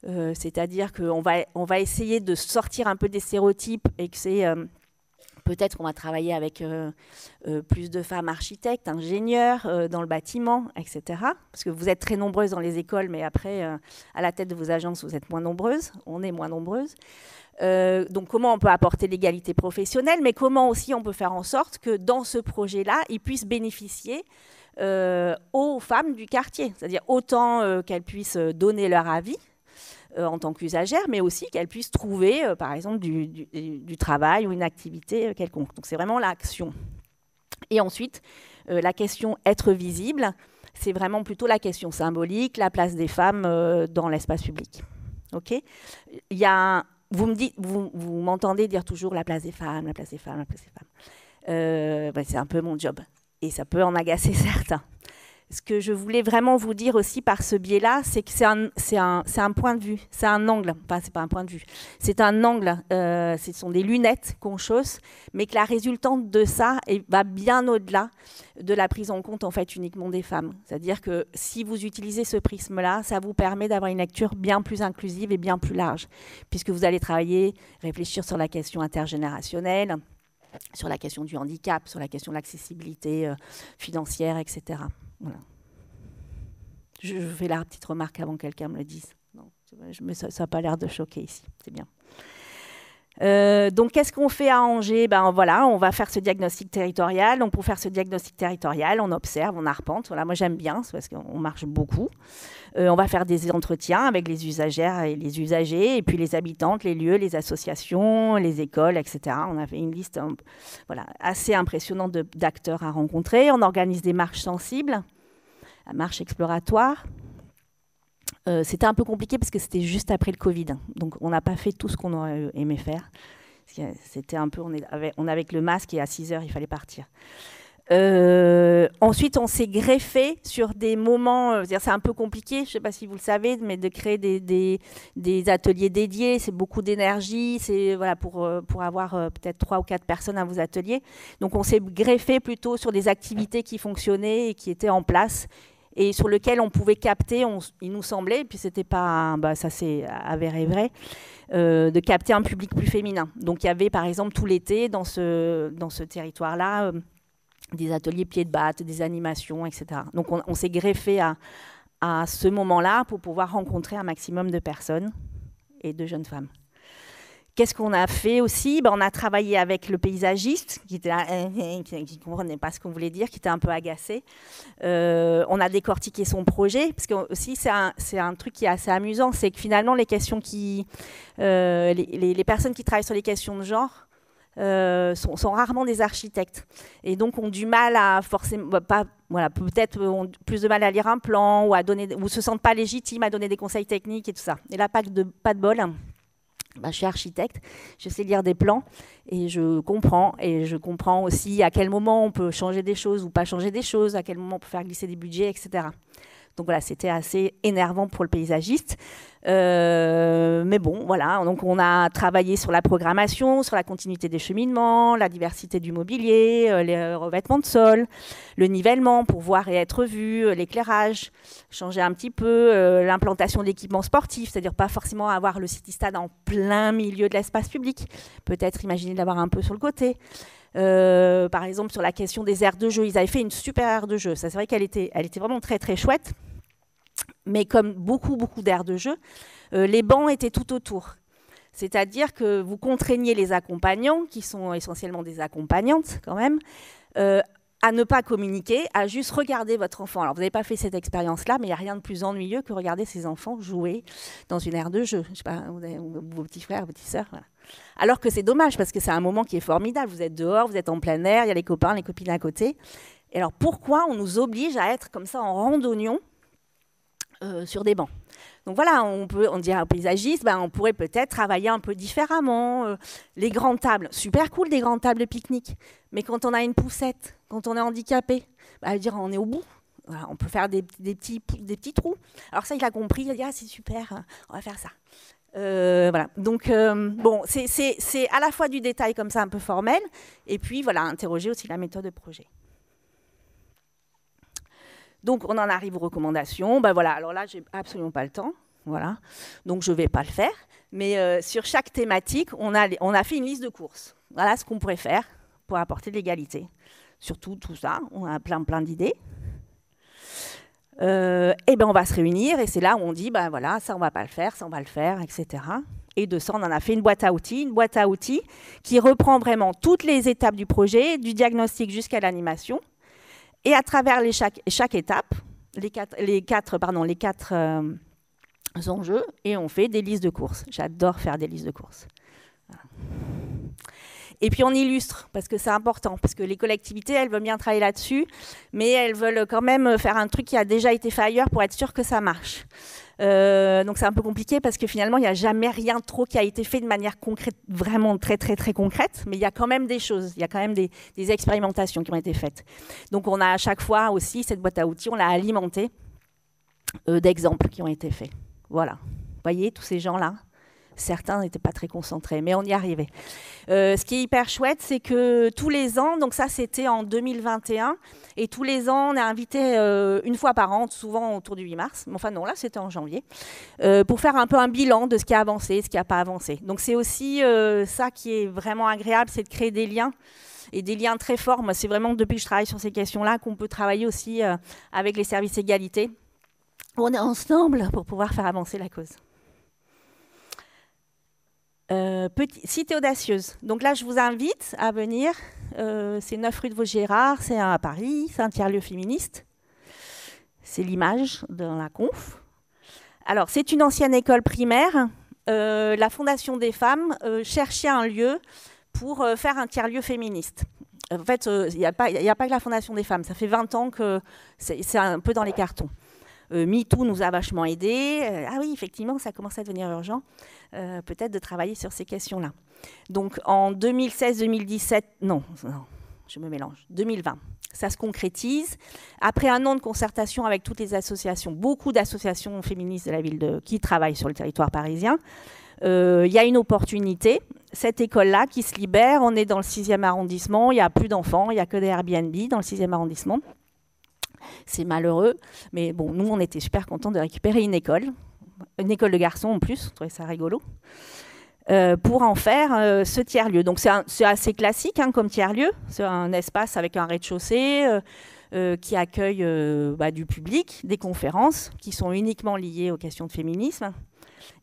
c'est-à-dire qu'on va essayer de sortir un peu des stéréotypes et que c'est... peut-être qu'on va travailler avec plus de femmes architectes, ingénieurs dans le bâtiment, etc. Parce que vous êtes très nombreuses dans les écoles, mais après, à la tête de vos agences, vous êtes moins nombreuses. On est moins nombreuses. Donc, comment on peut apporter l'égalité professionnelle, mais comment aussi on peut faire en sorte que dans ce projet-là, ils puissent bénéficier aux femmes du quartier. C'est-à-dire autant qu'elles puissent donner leur avis, en tant qu'usagère, mais aussi qu'elle puisse trouver, par exemple, du travail ou une activité quelconque. Donc, c'est vraiment l'action. Et ensuite, la question être visible, c'est vraiment plutôt la question symbolique, la place des femmes dans l'espace public. OK ? Il y a vous m'entendez dire toujours la place des femmes, la place des femmes, la place des femmes. C'est un peu mon job. Et ça peut en agacer certains. Ce que je voulais vraiment vous dire aussi par ce biais-là, c'est que c'est un point de vue, c'est un angle. Enfin, c'est pas un point de vue, c'est un angle. Ce sont des lunettes qu'on chausse, mais que la résultante de ça va bien au-delà de la prise en compte en fait uniquement des femmes. C'est-à-dire que si vous utilisez ce prisme-là, ça vous permet d'avoir une lecture bien plus inclusive et bien plus large, puisque vous allez travailler, réfléchir sur la question intergénérationnelle, sur la question du handicap, sur la question de l'accessibilité financière, etc. Voilà. Je fais la petite remarque avant que quelqu'un me le dise. Non, ça n'a pas l'air de choquer ici, c'est bien. Donc, qu'est-ce qu'on fait à Angers ? Voilà, on va faire ce diagnostic territorial. Donc, pour faire ce diagnostic territorial, on observe, on arpente. Voilà, moi, j'aime bien, parce qu'on marche beaucoup. On va faire des entretiens avec les usagères et les usagers, et puis les habitantes, les lieux, les associations, les écoles, etc. On a fait une liste assez impressionnante d'acteurs à rencontrer. On organise des marches sensibles, la marche exploratoire. C'était un peu compliqué parce que c'était juste après le Covid. Donc, on n'a pas fait tout ce qu'on aurait aimé faire. C'était un peu, on avait avec le masque et à 6 heures, il fallait partir. Ensuite, on s'est greffé sur des moments, c'est un peu compliqué, je ne sais pas si vous le savez, mais de créer des ateliers dédiés, c'est beaucoup d'énergie, c'est pour avoir peut-être 3 ou 4 personnes à vos ateliers. Donc, on s'est greffé plutôt sur des activités qui fonctionnaient et qui étaient en place et sur lesquelles on pouvait capter, il nous semblait, et puis c'était pas, ça s'est avéré vrai, de capter un public plus féminin. Donc, il y avait par exemple tout l'été dans ce territoire-là, des ateliers pieds de batte, des animations, etc. Donc, on s'est greffé à ce moment-là pour pouvoir rencontrer un maximum de personnes et de jeunes femmes. Qu'est-ce qu'on a fait aussi ? On a travaillé avec le paysagiste qui était là, qui ne comprenait pas ce qu'on voulait dire, qui était un peu agacé. On a décortiqué son projet, parce que aussi c'est un truc qui est assez amusant, c'est que finalement les questions les personnes qui travaillent sur les questions de genre, sont rarement des architectes et donc ont du mal à forcément peut-être ont plus de mal à lire un plan ou se sentent pas légitimes à donner des conseils techniques et tout ça. Et là, pas de bol. Je suis architecte, je sais lire des plans et je comprends aussi à quel moment on peut changer des choses ou pas changer des choses, à quel moment on peut faire glisser des budgets, etc. Donc voilà, c'était assez énervant pour le paysagiste. Mais bon, voilà. Donc on a travaillé sur la programmation, sur la continuité des cheminements, la diversité du mobilier, les revêtements de sol, le nivellement pour voir et être vu, l'éclairage, changer un petit peu l'implantation de l'équipement sportif, c'est-à-dire pas forcément avoir le city-stade en plein milieu de l'espace public, peut-être imaginer l'avoir un peu sur le côté. Par exemple, sur la question des aires de jeu, ils avaient fait une super aire de jeu. Ça, c'est vrai qu'elle était vraiment très très chouette. Mais comme beaucoup d'aires de jeu, les bancs étaient tout autour. C'est-à-dire que vous contraignez les accompagnants, qui sont essentiellement des accompagnantes quand même, à ne pas communiquer, à juste regarder votre enfant. Alors, vous n'avez pas fait cette expérience-là, mais il n'y a rien de plus ennuyeux que regarder ses enfants jouer dans une aire de jeu. Je sais pas, vos petits frères, vos petites sœurs, voilà. Alors que c'est dommage, parce que c'est un moment qui est formidable. Vous êtes dehors, vous êtes en plein air, il y a les copains, les copines à côté. Et alors, pourquoi on nous oblige à être comme ça en randonnion sur des bancs? Donc voilà, on dit à un paysagiste, on pourrait peut-être travailler un peu différemment. Les grandes tables, super cool des grandes tables de pique-nique. Mais quand on a une poussette, quand on est handicapé, dire on est au bout. Voilà, on peut faire des petits trous. Alors ça, il a compris, il a dit c'est super, on va faire ça. Voilà. Donc bon, c'est à la fois du détail comme ça un peu formel, et puis voilà, interroger aussi la méthode de projet. Donc, on en arrive aux recommandations. Voilà, alors là, j'ai absolument pas le temps. Voilà. Donc, je ne vais pas le faire. Mais sur chaque thématique, on a fait une liste de courses. Voilà ce qu'on pourrait faire pour apporter de l'égalité. Surtout tout ça, on a plein d'idées. Et on va se réunir et c'est là où on dit, voilà, ça, on ne va pas le faire, ça, on va le faire, etc. Et de ça, on en a fait une boîte à outils qui reprend vraiment toutes les étapes du projet, du diagnostic jusqu'à l'animation. Et à travers chaque étape, les quatre enjeux, et on fait des listes de courses. J'adore faire des listes de courses. Voilà. Et puis on illustre, parce que c'est important, parce que les collectivités, elles veulent bien travailler là-dessus, mais elles veulent quand même faire un truc qui a déjà été fait ailleurs pour être sûr que ça marche. Donc c'est un peu compliqué parce que finalement, il n'y a jamais rien trop qui a été fait de manière concrète, vraiment très concrète, mais il y a quand même des choses, il y a quand même des expérimentations qui ont été faites. Donc on a à chaque fois aussi cette boîte à outils, on l'a alimentée d'exemples qui ont été faits. Voilà. Vous voyez, tous ces gens-là, certains n'étaient pas très concentrés, mais on y arrivait. Ce qui est hyper chouette, c'est que tous les ans, donc ça c'était en 2021, et tous les ans on est invité une fois par an, souvent autour du 8 mars, enfin non, là c'était en janvier, pour faire un peu un bilan de ce qui a avancé, ce qui n'a pas avancé. Donc c'est aussi ça qui est vraiment agréable, c'est de créer des liens, et des liens très forts. Moi, c'est vraiment depuis que je travaille sur ces questions-là qu'on peut travailler aussi avec les services égalité. On est ensemble pour pouvoir faire avancer la cause. Cité audacieuse. Donc là, je vous invite à venir. C'est 9 rue de Vaugirard, c'est à Paris, c'est un tiers-lieu féministe. C'est l'image dans la conf. Alors, c'est une ancienne école primaire. La Fondation des femmes cherchait un lieu pour faire un tiers-lieu féministe. En fait, il n'y a pas que la Fondation des femmes. Ça fait 20 ans que c'est un peu dans les cartons. MeToo nous a vachement aidés. Ah oui, effectivement, ça commence à devenir urgent, peut-être de travailler sur ces questions-là. Donc, en 2016-2017, non, je me mélange, 2020, ça se concrétise. Après un an de concertation avec toutes les associations, beaucoup d'associations féministes de la ville qui travaillent sur le territoire parisien, il y a une opportunité. Cette école-là qui se libère, on est dans le 6e arrondissement, il n'y a plus d'enfants, il n'y a que des Airbnb dans le 6e arrondissement. C'est malheureux, mais bon, nous, on était super contents de récupérer une école de garçons en plus, on trouvait ça rigolo, pour en faire ce tiers-lieu. Donc c'est assez classique comme tiers-lieu, c'est un espace avec un rez-de-chaussée qui accueille du public, des conférences qui sont uniquement liées aux questions de féminisme.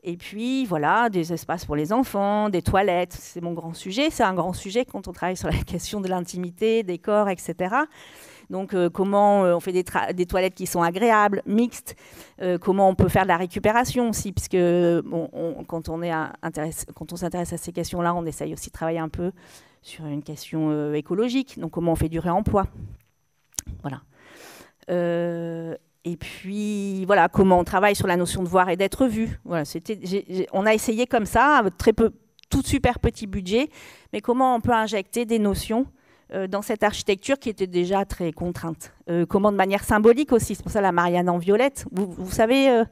Et puis, voilà, des espaces pour les enfants, des toilettes, c'est mon grand sujet. C'est un grand sujet quand on travaille sur la question de l'intimité, des corps, etc. Donc, comment on fait des toilettes qui sont agréables, mixtes, comment on peut faire de la récupération aussi, puisque quand on s'intéresse à ces questions-là, on essaye aussi de travailler un peu une question écologique. Donc, comment on fait du réemploi. Voilà. Et puis, voilà, comment on travaille sur la notion de voir et d'être vu. Voilà, on a essayé comme ça, avec tout super petit budget, mais comment on peut injecter des notions dans cette architecture qui était déjà très contrainte. Comment de manière symbolique aussi, c'est pour ça la Marianne en violette. Vous savez,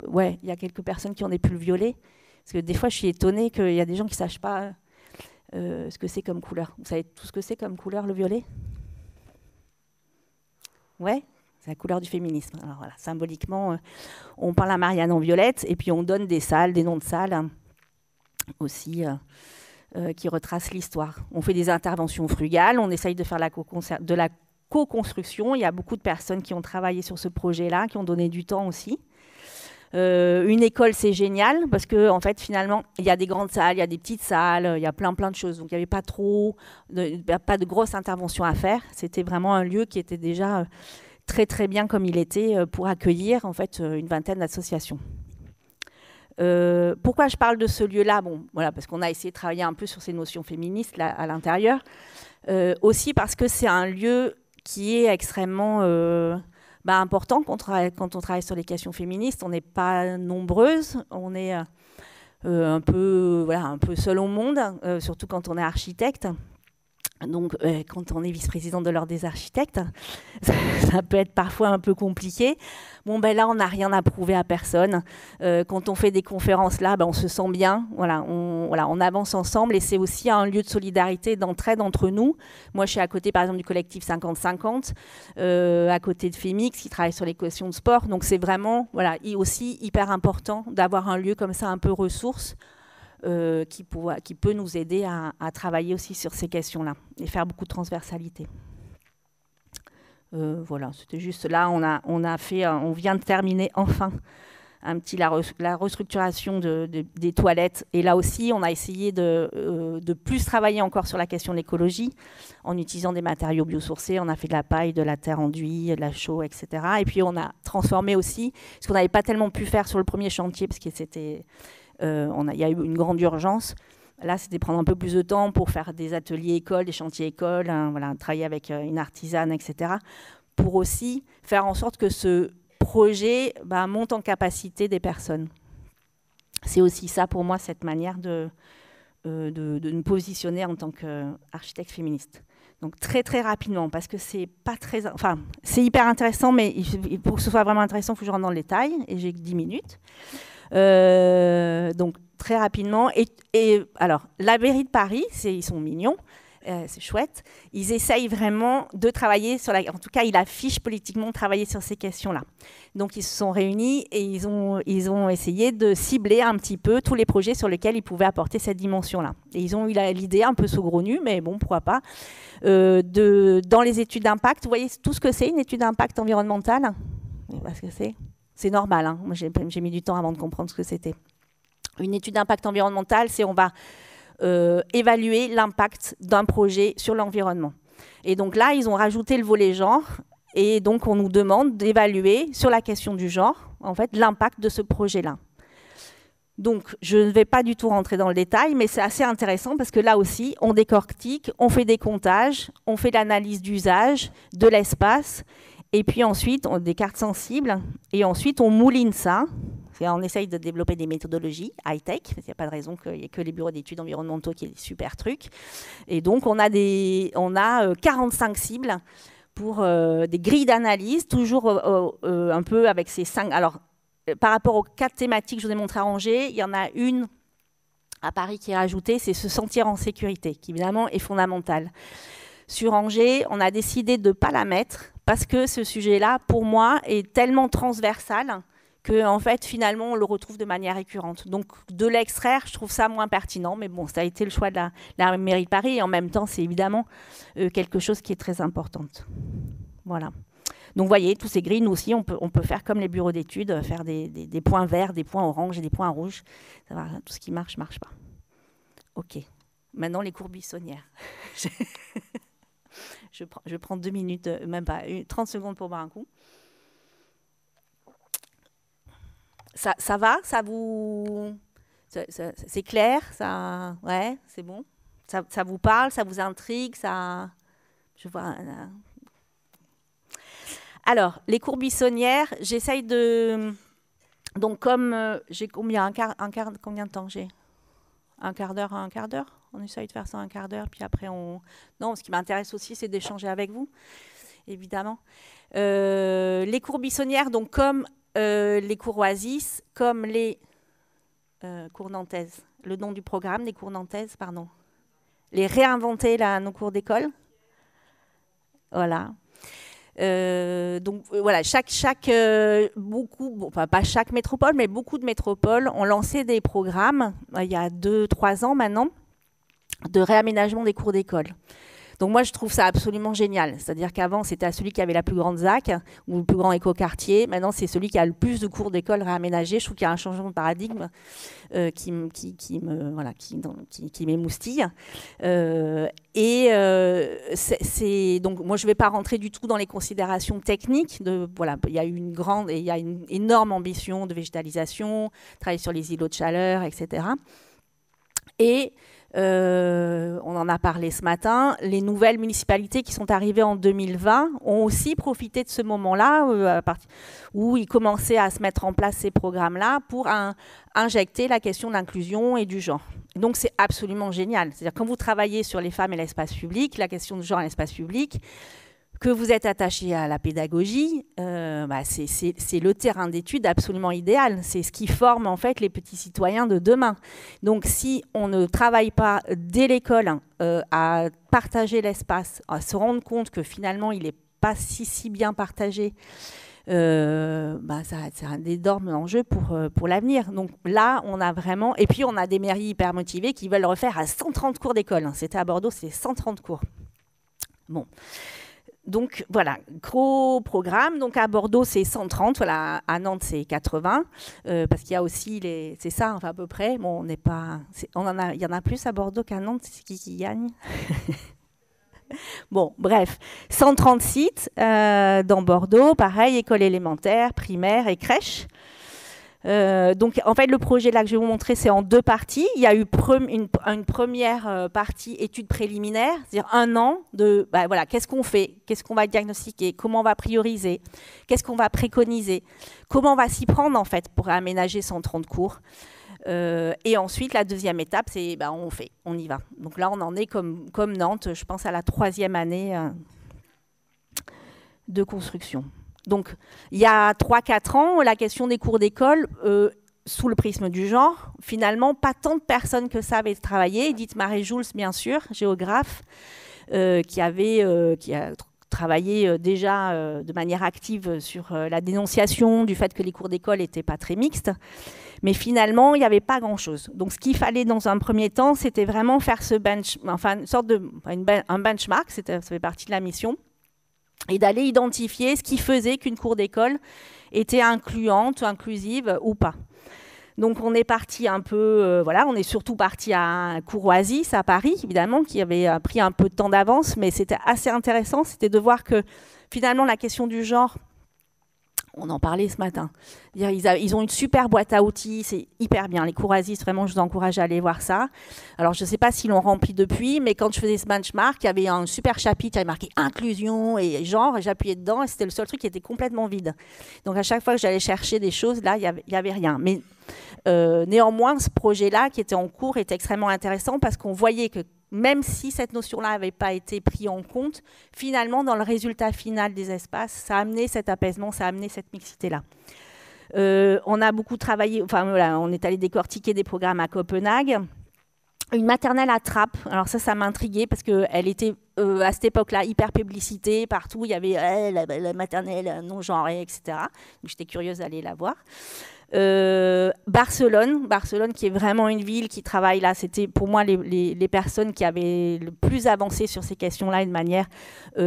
ouais, il y a quelques personnes qui ont des pulls violets, parce que des fois je suis étonnée qu'il y a des gens qui ne sachent pas ce que c'est comme couleur. Vous savez tout ce que c'est comme couleur, le violet? Ouais, c'est la couleur du féminisme. Alors voilà, symboliquement, on parle à Marianne en violette, et puis on donne des salles, des noms de salles aussi, qui retracent l'histoire. On fait des interventions frugales, on essaye de faire de la co-construction. Il y a beaucoup de personnes qui ont travaillé sur ce projet-là, qui ont donné du temps aussi. Une école, c'est génial, parce que en fait, finalement, il y a des grandes salles, il y a des petites salles, il y a plein de choses. Donc, il n'y avait pas de grosses interventions à faire. C'était vraiment un lieu qui était déjà très, très bien comme il était pour accueillir en fait une vingtaine d'associations. Pourquoi je parle de ce lieu-là? Bon, voilà, parce qu'on a essayé de travailler un peu sur ces notions féministes là, à l'intérieur. Aussi parce que c'est un lieu qui est extrêmement important quand on travaille sur les questions féministes. On n'est pas nombreuses, on est un peu seul au monde, surtout quand on est architecte. Donc, quand on est vice-présidente de l'Ordre des architectes, ça peut être parfois un peu compliqué. Bon, ben là, on n'a rien à prouver à personne. Quand on fait des conférences là, ben, on se sent bien. Voilà, on avance ensemble et c'est aussi un lieu de solidarité, d'entraide entre nous. Moi, je suis à côté, par exemple, du collectif 50-50, à côté de FEMIX, qui travaille sur les questions de sport. Donc, c'est vraiment aussi hyper important d'avoir un lieu comme ça, un peu ressource, qui peut nous aider à travailler aussi sur ces questions-là et faire beaucoup de transversalité. Voilà, c'était juste là, on vient de terminer enfin la restructuration des toilettes. Et là aussi, on a essayé de plus travailler encore sur la question de l'écologie en utilisant des matériaux biosourcés. On a fait de la paille, de la terre enduite, de la chaux, etc. Et puis, on a transformé aussi, ce qu'on n'avait pas tellement pu faire sur le premier chantier, parce que il y a eu une grande urgence. Là, c'était prendre un peu plus de temps pour faire des ateliers écoles, des chantiers écoles, voilà, travailler avec une artisane, etc. Pour aussi faire en sorte que ce projet monte en capacité des personnes. C'est aussi ça, pour moi, cette manière de nous positionner en tant qu'architecte féministe. Donc, très, très rapidement, parce que c'est pas très... Enfin, c'est hyper intéressant, mais pour que ce soit vraiment intéressant, il faut que je rentre dans le détail, et j'ai que 10 minutes. Donc, très rapidement. Et alors, la mairie de Paris, ils sont mignons, c'est chouette. Ils essayent vraiment de travailler sur en tout cas, ils affichent politiquement travailler sur ces questions-là. Donc, ils se sont réunis et ils ont essayé de cibler un petit peu tous les projets sur lesquels ils pouvaient apporter cette dimension-là. Et ils ont eu l'idée, un peu saugrenue, mais bon, pourquoi pas, dans les études d'impact. Vous voyez tout ce que c'est, une étude d'impact environnemental? Parce que c'est normal, hein. Moi, j'ai mis du temps avant de comprendre ce que c'était. Une étude d'impact environnemental, c'est on va évaluer l'impact d'un projet sur l'environnement. Et donc là, ils ont rajouté le volet genre. Et donc, on nous demande d'évaluer sur la question du genre, en fait, l'impact de ce projet-là. Donc, je ne vais pas du tout rentrer dans le détail, mais c'est assez intéressant parce que là aussi, on décortique, on fait des comptages, on fait l'analyse d'usage, de l'espace, et puis ensuite, on des cartes sensibles, et ensuite, on mouline ça. On essaye de développer des méthodologies high-tech, parce qu'il n'y a pas de raison qu'il n'y ait que les bureaux d'études environnementaux qui aient des super trucs. Et donc, on a 45 cibles pour des grilles d'analyse, toujours un peu avec ces 5... Alors, par rapport aux 4 thématiques que je vous ai montrées à Angers, il y en a une à Paris qui est rajoutée, c'est se sentir en sécurité, qui évidemment est fondamental. Sur Angers, on a décidé de ne pas la mettre, parce que ce sujet-là, pour moi, est tellement transversal que, en fait, finalement, on le retrouve de manière récurrente. Donc, de l'extraire, je trouve ça moins pertinent. Mais bon, ça a été le choix de la mairie de Paris. Et en même temps, c'est évidemment quelque chose qui est très important. Voilà. Donc, vous voyez, tous ces grilles, nous aussi, on peut faire comme les bureaux d'études, faire des points verts, des points oranges et des points rouges. Ça va, tout ce qui marche, marche pas. OK. Maintenant, les courbes buissonnières. Je prends 2 minutes, même pas, 30 secondes pour boire un coup. Ça va? Ça vous... C'est clair? Ouais, c'est bon? Ça vous parle, ça vous intrigue, ça... Je vois... Alors, les cours buissonnières, j'essaye de... Donc, comme j'ai combien de temps j'ai un quart d'heure à un quart d'heure. On essaye de faire ça un quart d'heure, puis après on... Non, ce qui m'intéresse aussi, c'est d'échanger avec vous, évidemment. Les cours buissonnières, donc comme les cours Oasis, comme les cours nantaises. Le nom du programme, les cours nantaises, pardon. Les réinventer nos cours d'école. Voilà. Donc voilà, pas chaque métropole, mais beaucoup de métropoles ont lancé des programmes, il y a 2-3 ans maintenant, de réaménagement des cours d'école. Donc moi, je trouve ça absolument génial. C'est-à-dire qu'avant, c'était celui qui avait la plus grande ZAC ou le plus grand écoquartier. Maintenant, c'est celui qui a le plus de cours d'école réaménagés. Je trouve qu'il y a un changement de paradigme qui m'émoustille. Donc moi, je ne vais pas rentrer du tout dans les considérations techniques. Il y a une énorme ambition de végétalisation, travailler sur les îlots de chaleur, etc. Et on en a parlé ce matin, les nouvelles municipalités qui sont arrivées en 2020 ont aussi profité de ce moment-là où ils commençaient à se mettre en place ces programmes-là pour injecter la question de l'inclusion et du genre. Donc c'est absolument génial. C'est-à-dire quand vous travaillez sur les femmes et l'espace public, la question du genre et l'espace public, que vous êtes attaché à la pédagogie, c'est le terrain d'étude absolument idéal. C'est ce qui forme en fait les petits citoyens de demain. Donc si on ne travaille pas dès l'école à partager l'espace, à se rendre compte que finalement il n'est pas si bien partagé, c'est un énorme enjeu pour l'avenir. Donc là, on a vraiment... Et puis on a des mairies hyper motivées qui veulent refaire à 130 cours d'école. C'était à Bordeaux, c'est 130 cours. Bon. Donc voilà, gros programme. Donc à Bordeaux, c'est 130. Voilà, à Nantes, c'est 80. Parce qu'il y a aussi c'est ça, enfin à peu près. Bon, on n'est pas. Il y en a plus à Bordeaux qu'à Nantes. C'est qui gagne? Bon, bref, 130 sites dans Bordeaux. Pareil, école élémentaire, primaire et crèche. Donc, en fait, le projet là que je vais vous montrer, c'est en 2 parties. Il y a eu une première partie étude préliminaire, c'est-à-dire 1 an de qu'est-ce qu'on fait, qu'est-ce qu'on va diagnostiquer, comment on va prioriser, qu'est-ce qu'on va préconiser, comment on va s'y prendre en fait pour aménager 130 cours. Et ensuite, la deuxième étape, c'est on y va. Donc là, on en est comme Nantes, je pense à la 3e année de construction. Donc, il y a 3-4 ans, la question des cours d'école, sous le prisme du genre, finalement, pas tant de personnes que ça avaient travaillé. Edith Marie-Jules, bien sûr, géographe, qui a travaillé déjà de manière active sur la dénonciation du fait que les cours d'école n'étaient pas très mixtes. Mais finalement, il n'y avait pas grand-chose. Donc, ce qu'il fallait dans un premier temps, c'était vraiment faire un benchmark, ça fait partie de la mission, et d'aller identifier ce qui faisait qu'une cour d'école était incluante, inclusive ou pas. Donc on est parti un peu, on est surtout parti à un cours Oasis à Paris, évidemment, qui avait pris un peu de temps d'avance, mais c'était assez intéressant, c'était de voir que finalement la question du genre, on en parlait ce matin. Ils ont une super boîte à outils, c'est hyper bien. Les cours Oasis, vraiment, je vous encourage à aller voir ça. Alors, je ne sais pas s'ils l'ont rempli depuis, mais quand je faisais ce benchmark, il y avait un super chapitre, il y avait marqué inclusion et genre, et j'appuyais dedans, et c'était le seul truc qui était complètement vide. Donc, à chaque fois que j'allais chercher des choses, là, il n'y avait rien. Mais néanmoins, ce projet-là, qui était en cours, était extrêmement intéressant parce qu'on voyait que même si cette notion-là n'avait pas été prise en compte, finalement, dans le résultat final des espaces, ça a amené cet apaisement, ça a amené cette mixité-là. On a beaucoup travaillé, on est allé décortiquer des programmes à Copenhague. Une maternelle à Trappes, alors ça m'intriguait parce qu'elle était à cette époque-là hyper publicitée, partout, il y avait la maternelle non-genrée, etc. Donc j'étais curieuse d'aller la voir. Barcelone qui est vraiment une ville qui travaille là, c'était pour moi les personnes qui avaient le plus avancé sur ces questions-là de manière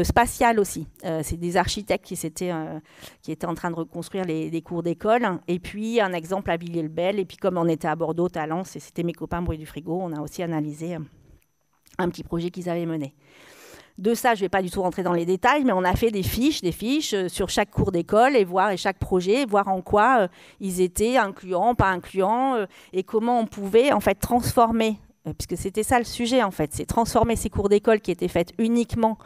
spatiale aussi. C'est des architectes qui étaient en train de reconstruire les cours d'école. Et puis un exemple à Villiers-le-Bel. Et puis comme on était à Bordeaux, Talence, et c'était mes copains Bruit du Frigo, on a aussi analysé un petit projet qu'ils avaient mené. De ça, je ne vais pas du tout rentrer dans les détails, mais on a fait des fiches sur chaque cours d'école et chaque projet, voir en quoi ils étaient incluants, pas incluants, et comment on pouvait en fait transformer puisque c'était ça le sujet en fait, c'est transformer ces cours d'école qui étaient faites uniquement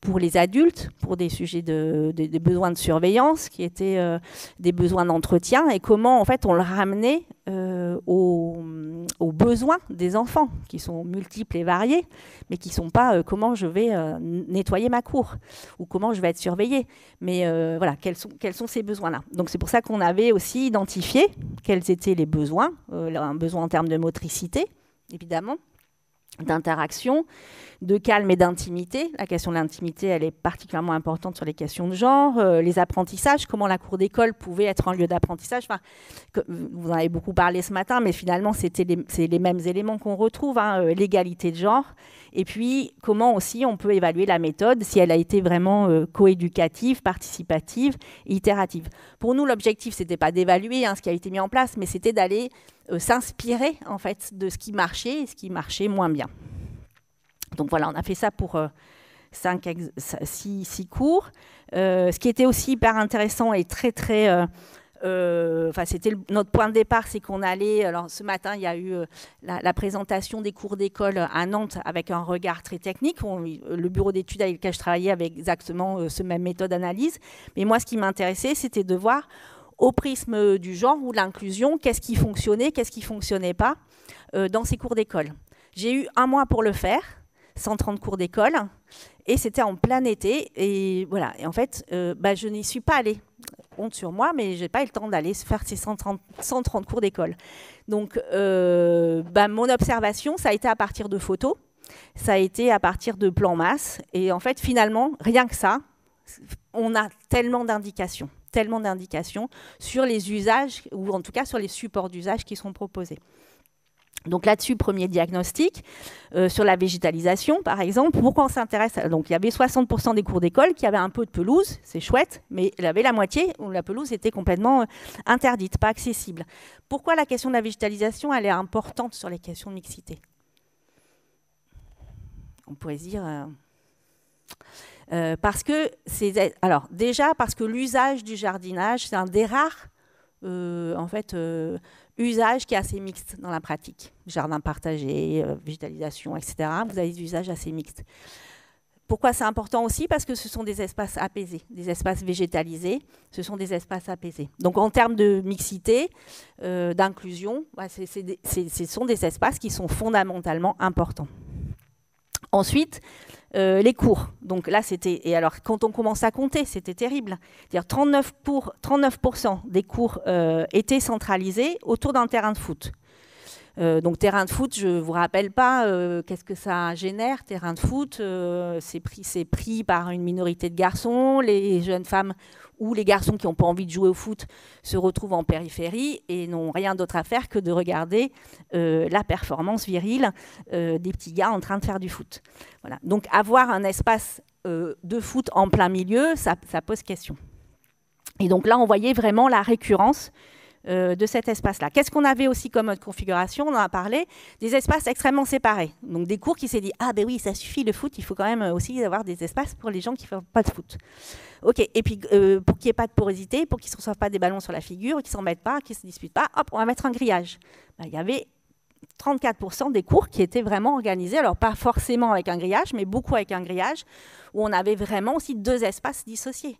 pour les adultes, pour des sujets des besoins de surveillance, qui étaient des besoins d'entretien, et comment en fait on le ramenait aux besoins des enfants, qui sont multiples et variés, mais qui ne sont pas comment je vais nettoyer ma cour, ou comment je vais être surveillée. Mais voilà, quels sont ces besoins-là. Donc c'est pour ça qu'on avait aussi identifié quels étaient les besoins, un besoin en termes de motricité, évidemment, d'interaction, de calme et d'intimité. La question de l'intimité, elle est particulièrement importante sur les questions de genre. Les apprentissages, comment la cour d'école pouvait être un lieu d'apprentissage. Enfin, vous en avez beaucoup parlé ce matin, mais finalement, c'est les mêmes éléments qu'on retrouve, hein, l'égalité de genre. Et puis, comment aussi on peut évaluer la méthode, si elle a été vraiment coéducative, participative, itérative. Pour nous, l'objectif, c'était pas d'évaluer ce qui a été mis en place, mais c'était d'aller s'inspirer en fait de ce qui marchait et ce qui marchait moins bien. Donc voilà, on a fait ça pour 6 cours. Ce qui était aussi hyper intéressant et très c'était notre point de départ, c'est qu'on allait. Alors ce matin, il y a eu la présentation des cours d'école à Nantes avec un regard très technique. Le bureau d'études avec lequel je travaillais avait exactement ce même méthode d'analyse. Mais moi, ce qui m'intéressait, c'était de voir au prisme du genre ou de l'inclusion, qu'est-ce qui fonctionnait, qu'est-ce qui ne fonctionnait pas dans ces cours d'école. J'ai eu 1 mois pour le faire, 130 cours d'école, et c'était en plein été. Et voilà. Et en fait, je n'y suis pas allée. Honte sur moi, mais je n'ai pas eu le temps d'aller faire ces 130 cours d'école. Donc, mon observation, ça a été à partir de photos, ça a été à partir de plans masse. Et en fait, finalement, rien que ça, on a tellement d'indications sur les usages, ou en tout cas sur les supports d'usage qui sont proposés. Donc là-dessus, premier diagnostic, sur la végétalisation, par exemple. Pourquoi on s'intéresse ? Donc il y avait 60% des cours d'école qui avaient un peu de pelouse, c'est chouette, mais il y avait la moitié où la pelouse était complètement interdite, pas accessible. Pourquoi la question de la végétalisation, elle est importante sur les questions de mixité ? On pourrait se dire... parce que l'usage du jardinage, c'est un des rares usages qui est assez mixte dans la pratique. Jardin partagé, végétalisation, etc. Vous avez des usages assez mixtes. Pourquoi c'est important aussi ? Parce que ce sont des espaces apaisés, des espaces végétalisés, ce sont des espaces apaisés. Donc en termes de mixité, d'inclusion, ce sont des espaces qui sont fondamentalement importants. Ensuite, les cours. Donc là, et alors quand on commence à compter, c'était terrible. C'est-à-dire 39% des cours étaient centralisés autour d'un terrain de foot. Donc terrain de foot, je ne vous rappelle pas qu'est-ce que ça génère. Terrain de foot, c'est pris par une minorité de garçons. Les jeunes femmes ou les garçons qui n'ont pas envie de jouer au foot se retrouvent en périphérie et n'ont rien d'autre à faire que de regarder la performance virile des petits gars en train de faire du foot. Voilà. Donc avoir un espace de foot en plein milieu, ça pose question. Et donc là, on voyait vraiment la récurrence de cet espace-là. Qu'est-ce qu'on avait aussi comme mode configuration ? On en a parlé, des espaces extrêmement séparés. Donc des cours qui s'est dit, ah ben oui, ça suffit le foot, il faut quand même aussi avoir des espaces pour les gens qui ne font pas de foot. Ok, et puis pour qu'il n'y ait pas de porosité, pour qu'ils ne se reçoivent pas des ballons sur la figure, qu'ils ne s'en mettent pas, qu'ils ne se disputent pas, hop, on va mettre un grillage. Ben, il y avait 34% des cours qui étaient vraiment organisés, alors pas forcément avec un grillage, mais beaucoup avec un grillage, où on avait vraiment aussi 2 espaces dissociés.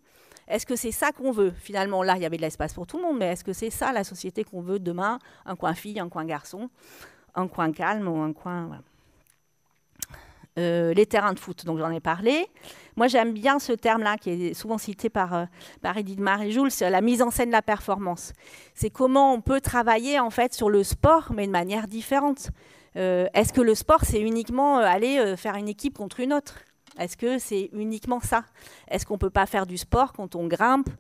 Est-ce que c'est ça qu'on veut ? Finalement, là, il y avait de l'espace pour tout le monde, mais est-ce que c'est ça la société qu'on veut demain ? Un coin fille, un coin garçon, un coin calme ou un coin... Voilà. Les terrains de foot, donc j'en ai parlé. Moi, j'aime bien ce terme-là qui est souvent cité par Edith Marie-Jules, c'est la mise en scène de la performance. C'est comment on peut travailler en fait sur le sport, mais de manière différente. Est-ce que le sport, c'est uniquement aller faire une équipe contre une autre ? Est-ce que c'est uniquement ça ? Est-ce qu'on ne peut pas faire du sport quand on grimpe,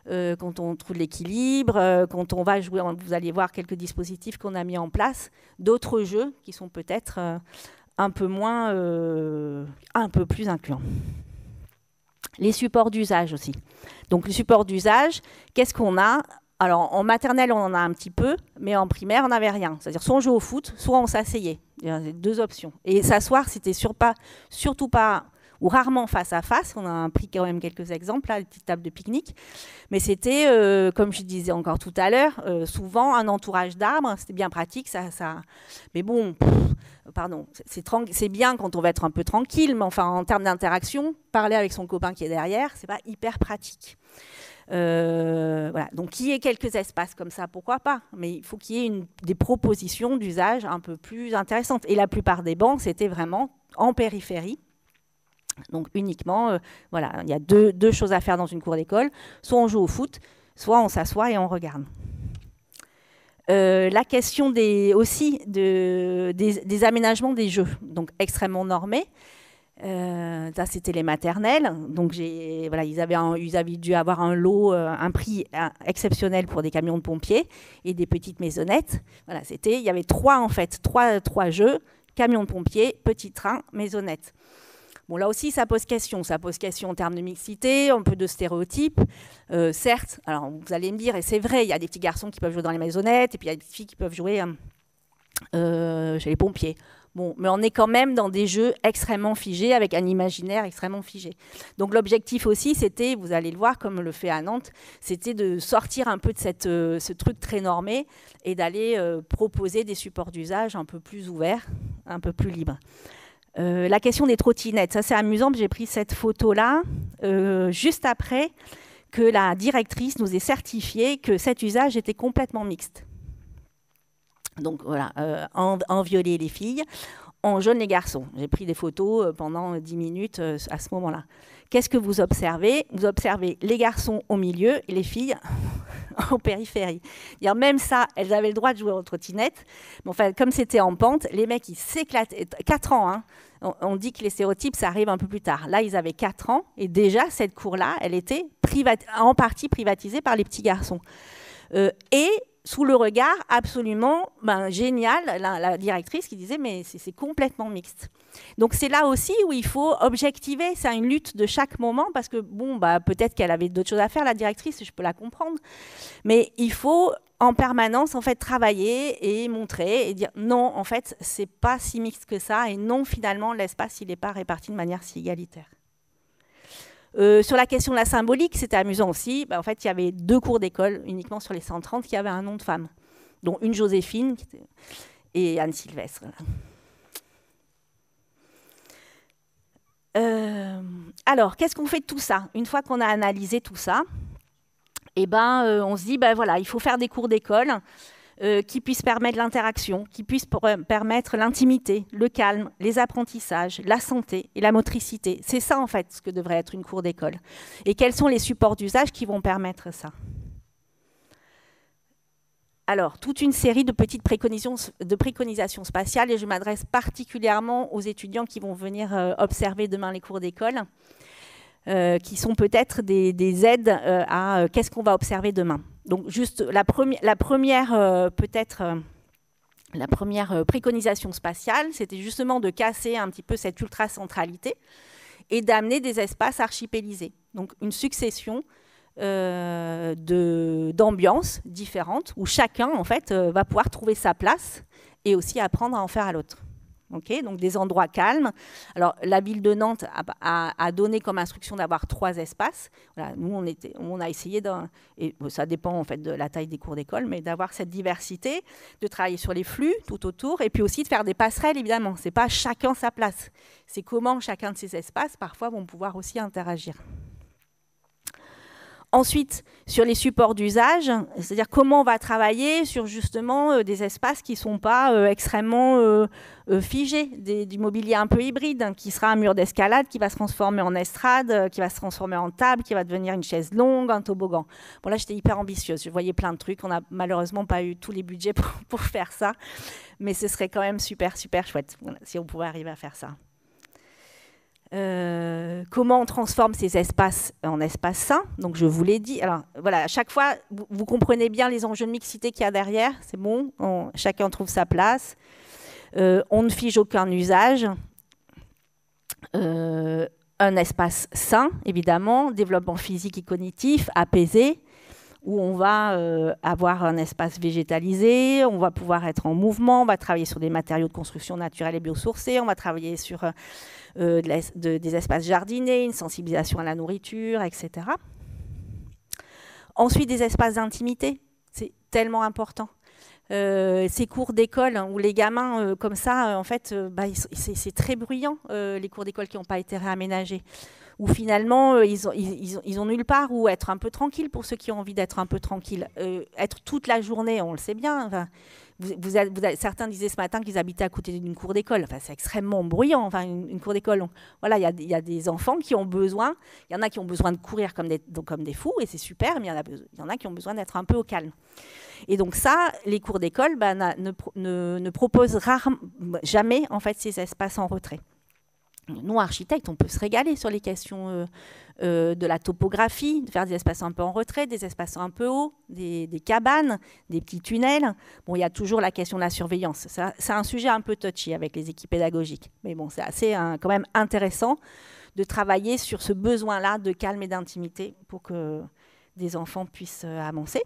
quand on trouve l'équilibre, quand on va jouer ? Vous allez voir quelques dispositifs qu'on a mis en place, d'autres jeux qui sont peut-être un peu plus incluants. Les supports d'usage aussi. Donc, le support d'usage, qu'est-ce qu'on a ? Alors, en maternelle, on en a un petit peu, mais en primaire, on n'avait rien. C'est-à-dire, soit on jouait au foot, soit on s'asseyait. Il y avait 2 options. Et s'asseoir, c'était surtout pas... ou rarement face à face. On a pris quand même quelques exemples, là, les petites tables de pique-nique. Mais c'était, comme je disais encore tout à l'heure, souvent un entourage d'arbres. C'était bien pratique. Mais bon, pardon, c'est bien quand on va être un peu tranquille, mais enfin, en termes d'interaction, parler avec son copain qui est derrière, c'est pas hyper pratique. Voilà. Donc qu'il y ait quelques espaces comme ça, pourquoi pas, mais il faut qu'il y ait des propositions d'usage un peu plus intéressantes. Et la plupart des bancs, c'était vraiment en périphérie. Donc uniquement, voilà, il y a deux choses à faire dans une cour d'école. Soit on joue au foot, soit on s'assoit et on regarde. La question des aménagements des jeux, donc extrêmement normés. Ça, c'était les maternelles. Donc, voilà, ils avaient dû avoir un prix exceptionnel pour des camions de pompiers et des petites maisonnettes. Voilà, il y avait trois jeux, camions de pompiers, petits trains, maisonnettes. Bon, là aussi, ça pose question. Ça pose question en termes de mixité, un peu de stéréotypes. Certes, alors vous allez me dire, et c'est vrai, il y a des petits garçons qui peuvent jouer dans les maisonnettes, et puis il y a des filles qui peuvent jouer chez les pompiers. Bon, mais on est quand même dans des jeux extrêmement figés, avec un imaginaire extrêmement figé. Donc l'objectif aussi, c'était, vous allez le voir comme le fait à Nantes, c'était de sortir un peu de ce truc très normé et d'aller proposer des supports d'usage un peu plus ouverts, un peu plus libres. La question des trottinettes, ça c'est amusant, j'ai pris cette photo-là juste après que la directrice nous ait certifié que cet usage était complètement mixte. Donc voilà, en violet les filles, en jaune les garçons. J'ai pris des photos pendant 10 minutes à ce moment-là. Qu'est-ce que vous observez? Vous observez les garçons au milieu et les filles en périphérie. Même ça, elles avaient le droit de jouer aux trottinettes. Mais enfin, comme c'était en pente, les mecs, ils s'éclatent. 4 ans, hein. On dit que les stéréotypes, ça arrive un peu plus tard. Là, ils avaient 4 ans et déjà, cette cour-là, elle était en partie privatisée par les petits garçons. Et sous le regard absolument génial, la directrice qui disait mais c'est complètement mixte. Donc c'est là aussi où il faut objectiver, c'est une lutte de chaque moment parce que bon peut-être qu'elle avait d'autres choses à faire la directrice, je peux la comprendre, mais il faut en permanence en fait travailler et montrer et dire non en fait c'est pas si mixte que ça et non finalement l'espace il n'est pas réparti de manière si égalitaire. Sur la question de la symbolique, c'était amusant aussi. En fait, il y avait 2 cours d'école uniquement sur les 130 qui avaient un nom de femme, dont une Joséphine et Anne Sylvestre. Alors, qu'est-ce qu'on fait de tout ça? Une fois qu'on a analysé tout ça, on se dit, voilà, il faut faire des cours d'école qui puissent permettre l'interaction, qui puissent permettre l'intimité, le calme, les apprentissages, la santé et la motricité. C'est ça, en fait, ce que devrait être une cour d'école. Et quels sont les supports d'usage qui vont permettre ça? Alors, toute une série de petites préconisations spatiales, et je m'adresse particulièrement aux étudiants qui vont venir observer demain les cours d'école, qui sont peut-être des aides à qu'est-ce qu'on va observer demain. Donc, juste la première préconisation spatiale, c'était justement de casser un petit peu cette ultra-centralité et d'amener des espaces archipélisés. Donc, une succession d'ambiances différentes où chacun, en fait, va pouvoir trouver sa place et aussi apprendre à en faire à l'autre. Okay, donc des endroits calmes. Alors la ville de Nantes a donné comme instruction d'avoir 3 espaces. Voilà, nous on a essayé et ça dépend en fait de la taille des cours d'école, mais d'avoir cette diversité, de travailler sur les flux tout autour, et puis aussi de faire des passerelles évidemment. C'est pas chacun sa place. C'est comment chacun de ces espaces parfois vont pouvoir aussi interagir. Ensuite, sur les supports d'usage, c'est-à-dire comment on va travailler sur justement des espaces qui ne sont pas extrêmement figés, du mobilier un peu hybride, qui sera un mur d'escalade, qui va se transformer en estrade, qui va se transformer en table, qui va devenir une chaise longue, un toboggan. Bon là, j'étais hyper ambitieuse, je voyais plein de trucs, on n'a malheureusement pas eu tous les budgets pour faire ça, mais ce serait quand même super, super chouette si on pouvait arriver à faire ça. Comment on transforme ces espaces en espaces sains. Donc, je vous l'ai dit. Alors, voilà, à chaque fois, vous comprenez bien les enjeux de mixité qu'il y a derrière. C'est bon, chacun trouve sa place. On ne fige aucun usage. Un espace sain, évidemment. Développement physique et cognitif, apaisé. où on va avoir un espace végétalisé, on va pouvoir être en mouvement, on va travailler sur des matériaux de construction naturels et biosourcés, on va travailler sur des espaces jardinés, une sensibilisation à la nourriture, etc. Ensuite, des espaces d'intimité, c'est tellement important. Ces cours d'école où les gamins, comme ça, en fait, c'est très bruyant, les cours d'école qui n'ont pas été réaménagés. Où finalement, ils ont nulle part où être un peu tranquille pour ceux qui ont envie d'être un peu tranquille. Être toute la journée, on le sait bien. Enfin, certains disaient ce matin qu'ils habitaient à côté d'une cour d'école. Enfin, c'est extrêmement bruyant, enfin, une cour d'école. Voilà, il y a des enfants qui ont besoin. Il y en a qui ont besoin de courir comme des fous, et c'est super, mais il y en a qui ont besoin d'être un peu au calme. Et donc ça, les cours d'école ne proposent jamais en fait, ces espaces en retrait. Nous, architectes, on peut se régaler sur les questions de la topographie, de faire des espaces un peu en retrait, des espaces un peu hauts, des cabanes, des petits tunnels. Bon, il y a toujours la question de la surveillance. C'est un sujet un peu touchy avec les équipes pédagogiques. Mais bon, c'est assez quand même intéressant de travailler sur ce besoin-là de calme et d'intimité pour que des enfants puissent avancer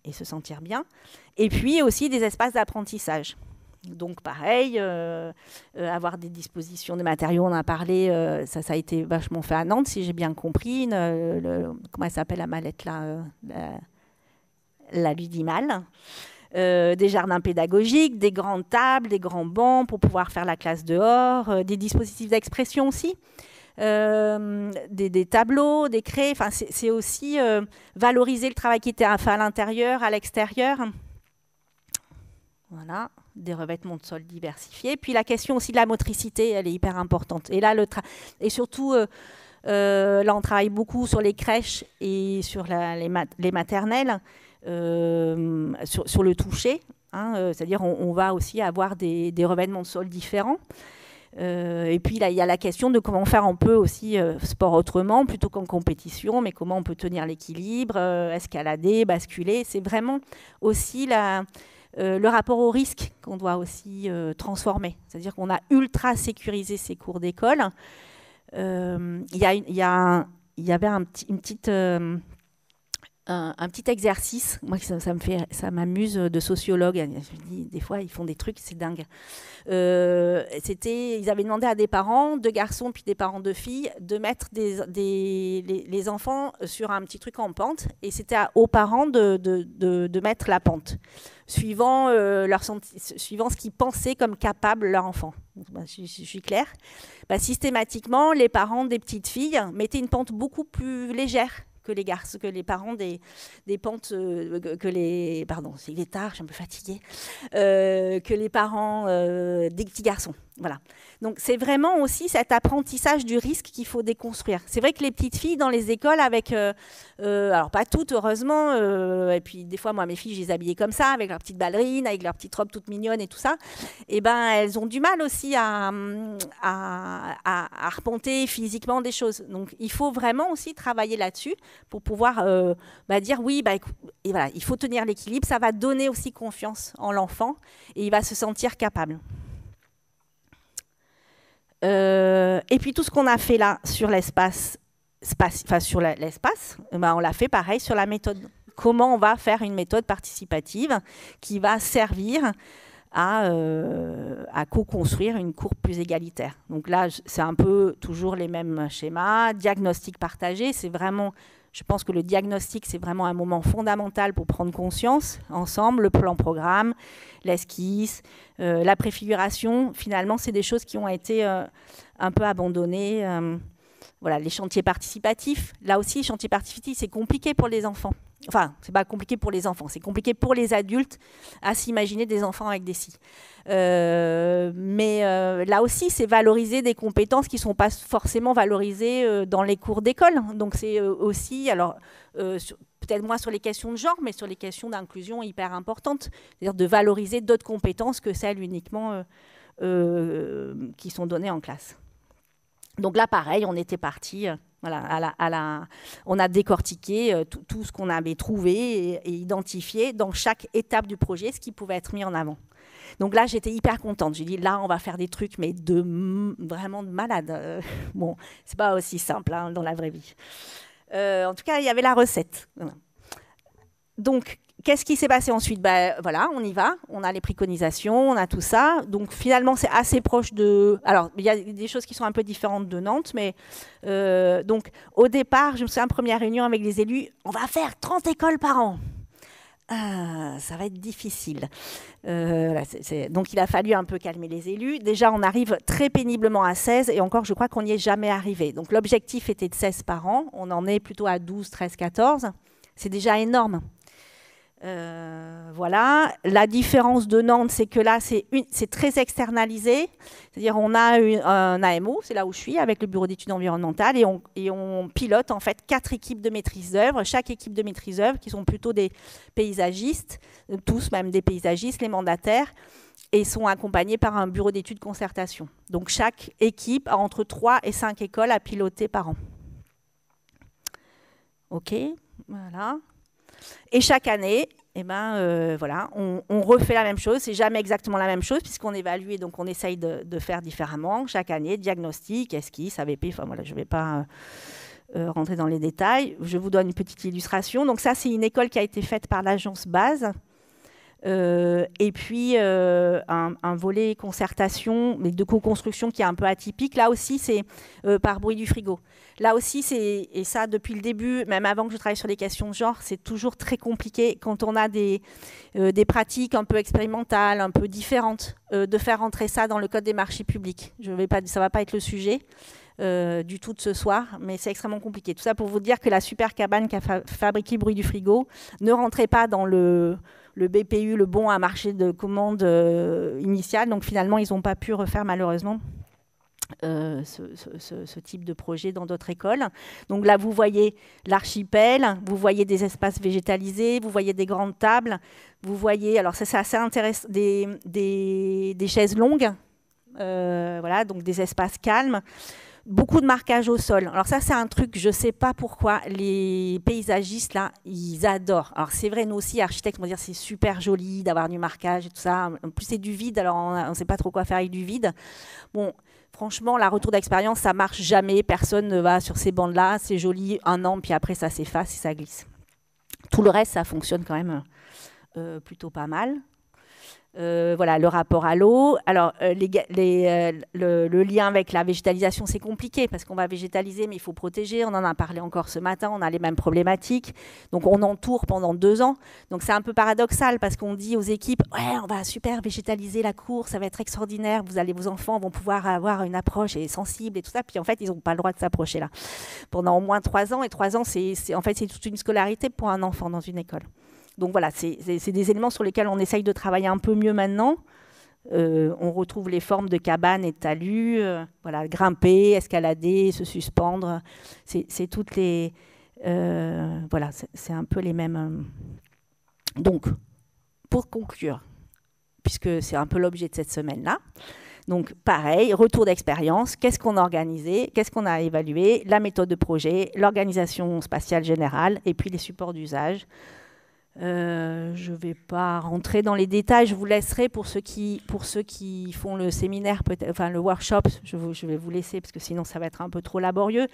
et se sentir bien. Et puis aussi des espaces d'apprentissage. Donc pareil, avoir des dispositions de matériaux, on en a parlé, ça a été vachement fait à Nantes, si j'ai bien compris. Comment elle s'appelle la mallette là, la Ludimal. Des jardins pédagogiques, des grandes tables, des grands bancs pour pouvoir faire la classe dehors, des dispositifs d'expression aussi. Des tableaux, des craies, enfin, c'est aussi valoriser le travail qui était fait à l'intérieur, à l'extérieur. Voilà, des revêtements de sol diversifiés. Puis la question aussi de la motricité, elle est hyper importante. Et là, et surtout, là, on travaille beaucoup sur les crèches et sur les maternelles, sur le toucher. Hein, c'est-à-dire on va aussi avoir des revêtements de sol différents. Et puis là, il y a la question de comment faire un peu aussi sport autrement, plutôt qu'en compétition, mais comment on peut tenir l'équilibre, escalader, basculer. C'est vraiment aussi le rapport au risque qu'on doit aussi transformer. C'est-à-dire qu'on a ultra sécurisé ces cours d'école. Il y avait un petit exercice, moi ça m'amuse, de sociologue. Je me dis, des fois ils font des trucs, c'est dingue. Ils avaient demandé à des parents, 2 garçons puis des parents de filles, de mettre les enfants sur un petit truc en pente, et c'était aux parents de mettre la pente, suivant ce qu'ils pensaient comme capable leur enfant. Je suis claire. Systématiquement, les parents des petites filles mettaient une pente beaucoup plus légère que les garçons, que les parents des pentes, pardon, il est tard, je suis un peu fatiguée, que les parents des petits garçons. Voilà. Donc c'est vraiment aussi cet apprentissage du risque qu'il faut déconstruire. C'est vrai que les petites filles dans les écoles avec, alors pas toutes heureusement, et puis des fois moi mes filles je les habillais comme ça, avec leurs petites ballerines, avec leurs petites robes toutes mignonnes et tout ça, et ben elles ont du mal aussi à arpenter physiquement des choses. Donc il faut vraiment aussi travailler là-dessus pour pouvoir dire oui, et voilà, il faut tenir l'équilibre, ça va donner aussi confiance en l'enfant et il va se sentir capable. Et puis tout ce qu'on a fait là sur l'espace, on l'a fait pareil sur la méthode. Comment on va faire une méthode participative qui va servir à co-construire une cour plus égalitaire. Donc là, c'est un peu toujours les mêmes schémas. Diagnostic partagé, c'est vraiment... Je pense que le diagnostic, c'est vraiment un moment fondamental pour prendre conscience ensemble. Le plan-programme, l'esquisse, la préfiguration, finalement, c'est des choses qui ont été un peu abandonnées. Voilà, les chantiers participatifs. Là aussi, les chantiers participatifs, c'est compliqué pour les enfants. Enfin, c'est pas compliqué pour les enfants, c'est compliqué pour les adultes à s'imaginer des enfants avec des scies. Mais là aussi, c'est valoriser des compétences qui ne sont pas forcément valorisées dans les cours d'école. Donc c'est aussi, alors peut-être moins sur les questions de genre, mais sur les questions d'inclusion hyper importantes. C'est-à-dire de valoriser d'autres compétences que celles uniquement qui sont données en classe. Donc là, pareil, on était parti... Voilà, on a décortiqué tout ce qu'on avait trouvé et identifié dans chaque étape du projet, ce qui pouvait être mis en avant. Donc là, j'étais hyper contente. J'ai dit, là, on va faire des trucs, mais vraiment de malade. Bon, c'est pas aussi simple dans la vraie vie. En tout cas, il y avait la recette. Voilà. Donc, qu'est-ce qui s'est passé ensuite? Voilà, on y va, on a les préconisations, on a tout ça. Donc finalement, c'est assez proche de... Alors, il y a des choses qui sont un peu différentes de Nantes, mais donc au départ, je me souviens, première réunion avec les élus, on va faire 30 écoles par an. Ça va être difficile. Donc il a fallu un peu calmer les élus. Déjà, on arrive très péniblement à 16 et encore, je crois qu'on n'y est jamais arrivé. Donc l'objectif était de 16 par an. On en est plutôt à 12, 13, 14. C'est déjà énorme. Voilà. La différence de Nantes, c'est que là, c'est très externalisé. C'est-à-dire, on a un AMO, c'est là où je suis, avec le bureau d'études environnementales, et on pilote en fait 4 équipes de maîtrise d'œuvre. Chaque équipe de maîtrise d'œuvre, qui sont plutôt des paysagistes, tous même des paysagistes, les mandataires, et sont accompagnés par un bureau d'études concertation. Donc, chaque équipe a entre 3 et 5 écoles à piloter par an. OK, voilà. Et chaque année, voilà, on refait la même chose. C'est jamais exactement la même chose puisqu'on évalue et donc on essaye de faire différemment. Chaque année, diagnostic, esquisse, AVP. Enfin voilà, je ne vais pas rentrer dans les détails. Je vous donne une petite illustration. Donc ça, c'est une école qui a été faite par l'agence Base. Et puis un volet concertation, mais de co-construction qui est un peu atypique. Là aussi, c'est par bruit du frigo. Là aussi, et ça depuis le début, même avant que je travaille sur les questions de genre, c'est toujours très compliqué quand on a des pratiques un peu expérimentales, un peu différentes, de faire rentrer ça dans le code des marchés publics. Ça ne va pas être le sujet du tout de ce soir, mais c'est extrêmement compliqué. Tout ça pour vous dire que la super cabane qui a fabriqué bruit du frigo ne rentrait pas dans le BPU, le bon à marché de commande initial. Donc finalement, ils n'ont pas pu refaire malheureusement ce type de projet dans d'autres écoles. Donc là, vous voyez l'archipel, vous voyez des espaces végétalisés, vous voyez des grandes tables, vous voyez, alors ça c'est assez intéressant, des chaises longues, voilà, donc des espaces calmes. Beaucoup de marquage au sol. Alors ça, c'est un truc, je ne sais pas pourquoi, les paysagistes, là, ils adorent. Alors c'est vrai, nous aussi, architectes, on va dire c'est super joli d'avoir du marquage et tout ça. En plus, c'est du vide, alors on ne sait pas trop quoi faire avec du vide. Bon, franchement, la retour d'expérience, ça ne marche jamais. Personne ne va sur ces bandes-là. C'est joli, un an, puis après, ça s'efface et ça glisse. Tout le reste, ça fonctionne quand même plutôt pas mal. Voilà, le rapport à l'eau. Alors, le lien avec la végétalisation, c'est compliqué parce qu'on va végétaliser, mais il faut protéger. On en a parlé encore ce matin, on a les mêmes problématiques. Donc, on entoure pendant 2 ans. Donc, c'est un peu paradoxal parce qu'on dit aux équipes « Ouais, on va super végétaliser la cour, ça va être extraordinaire. Vos enfants vont pouvoir avoir une approche sensible et tout ça. » Puis, en fait, ils n'ont pas le droit de s'approcher là. Pendant au moins 3 ans. Et 3 ans, c'est toute une scolarité pour un enfant dans une école. Donc voilà, c'est des éléments sur lesquels on essaye de travailler un peu mieux maintenant. On retrouve les formes de cabanes et de talus, voilà, grimper, escalader, se suspendre. C'est toutes les... voilà, c'est un peu les mêmes... Donc, pour conclure, puisque c'est un peu l'objet de cette semaine-là, donc pareil, retour d'expérience, qu'est-ce qu'on a organisé, qu'est-ce qu'on a évalué, la méthode de projet, l'organisation spatiale générale et puis les supports d'usage. Je ne vais pas rentrer dans les détails, je vous laisserai pour ceux qui font le séminaire, enfin le workshop, je vais vous laisser parce que sinon ça va être un peu trop laborieux.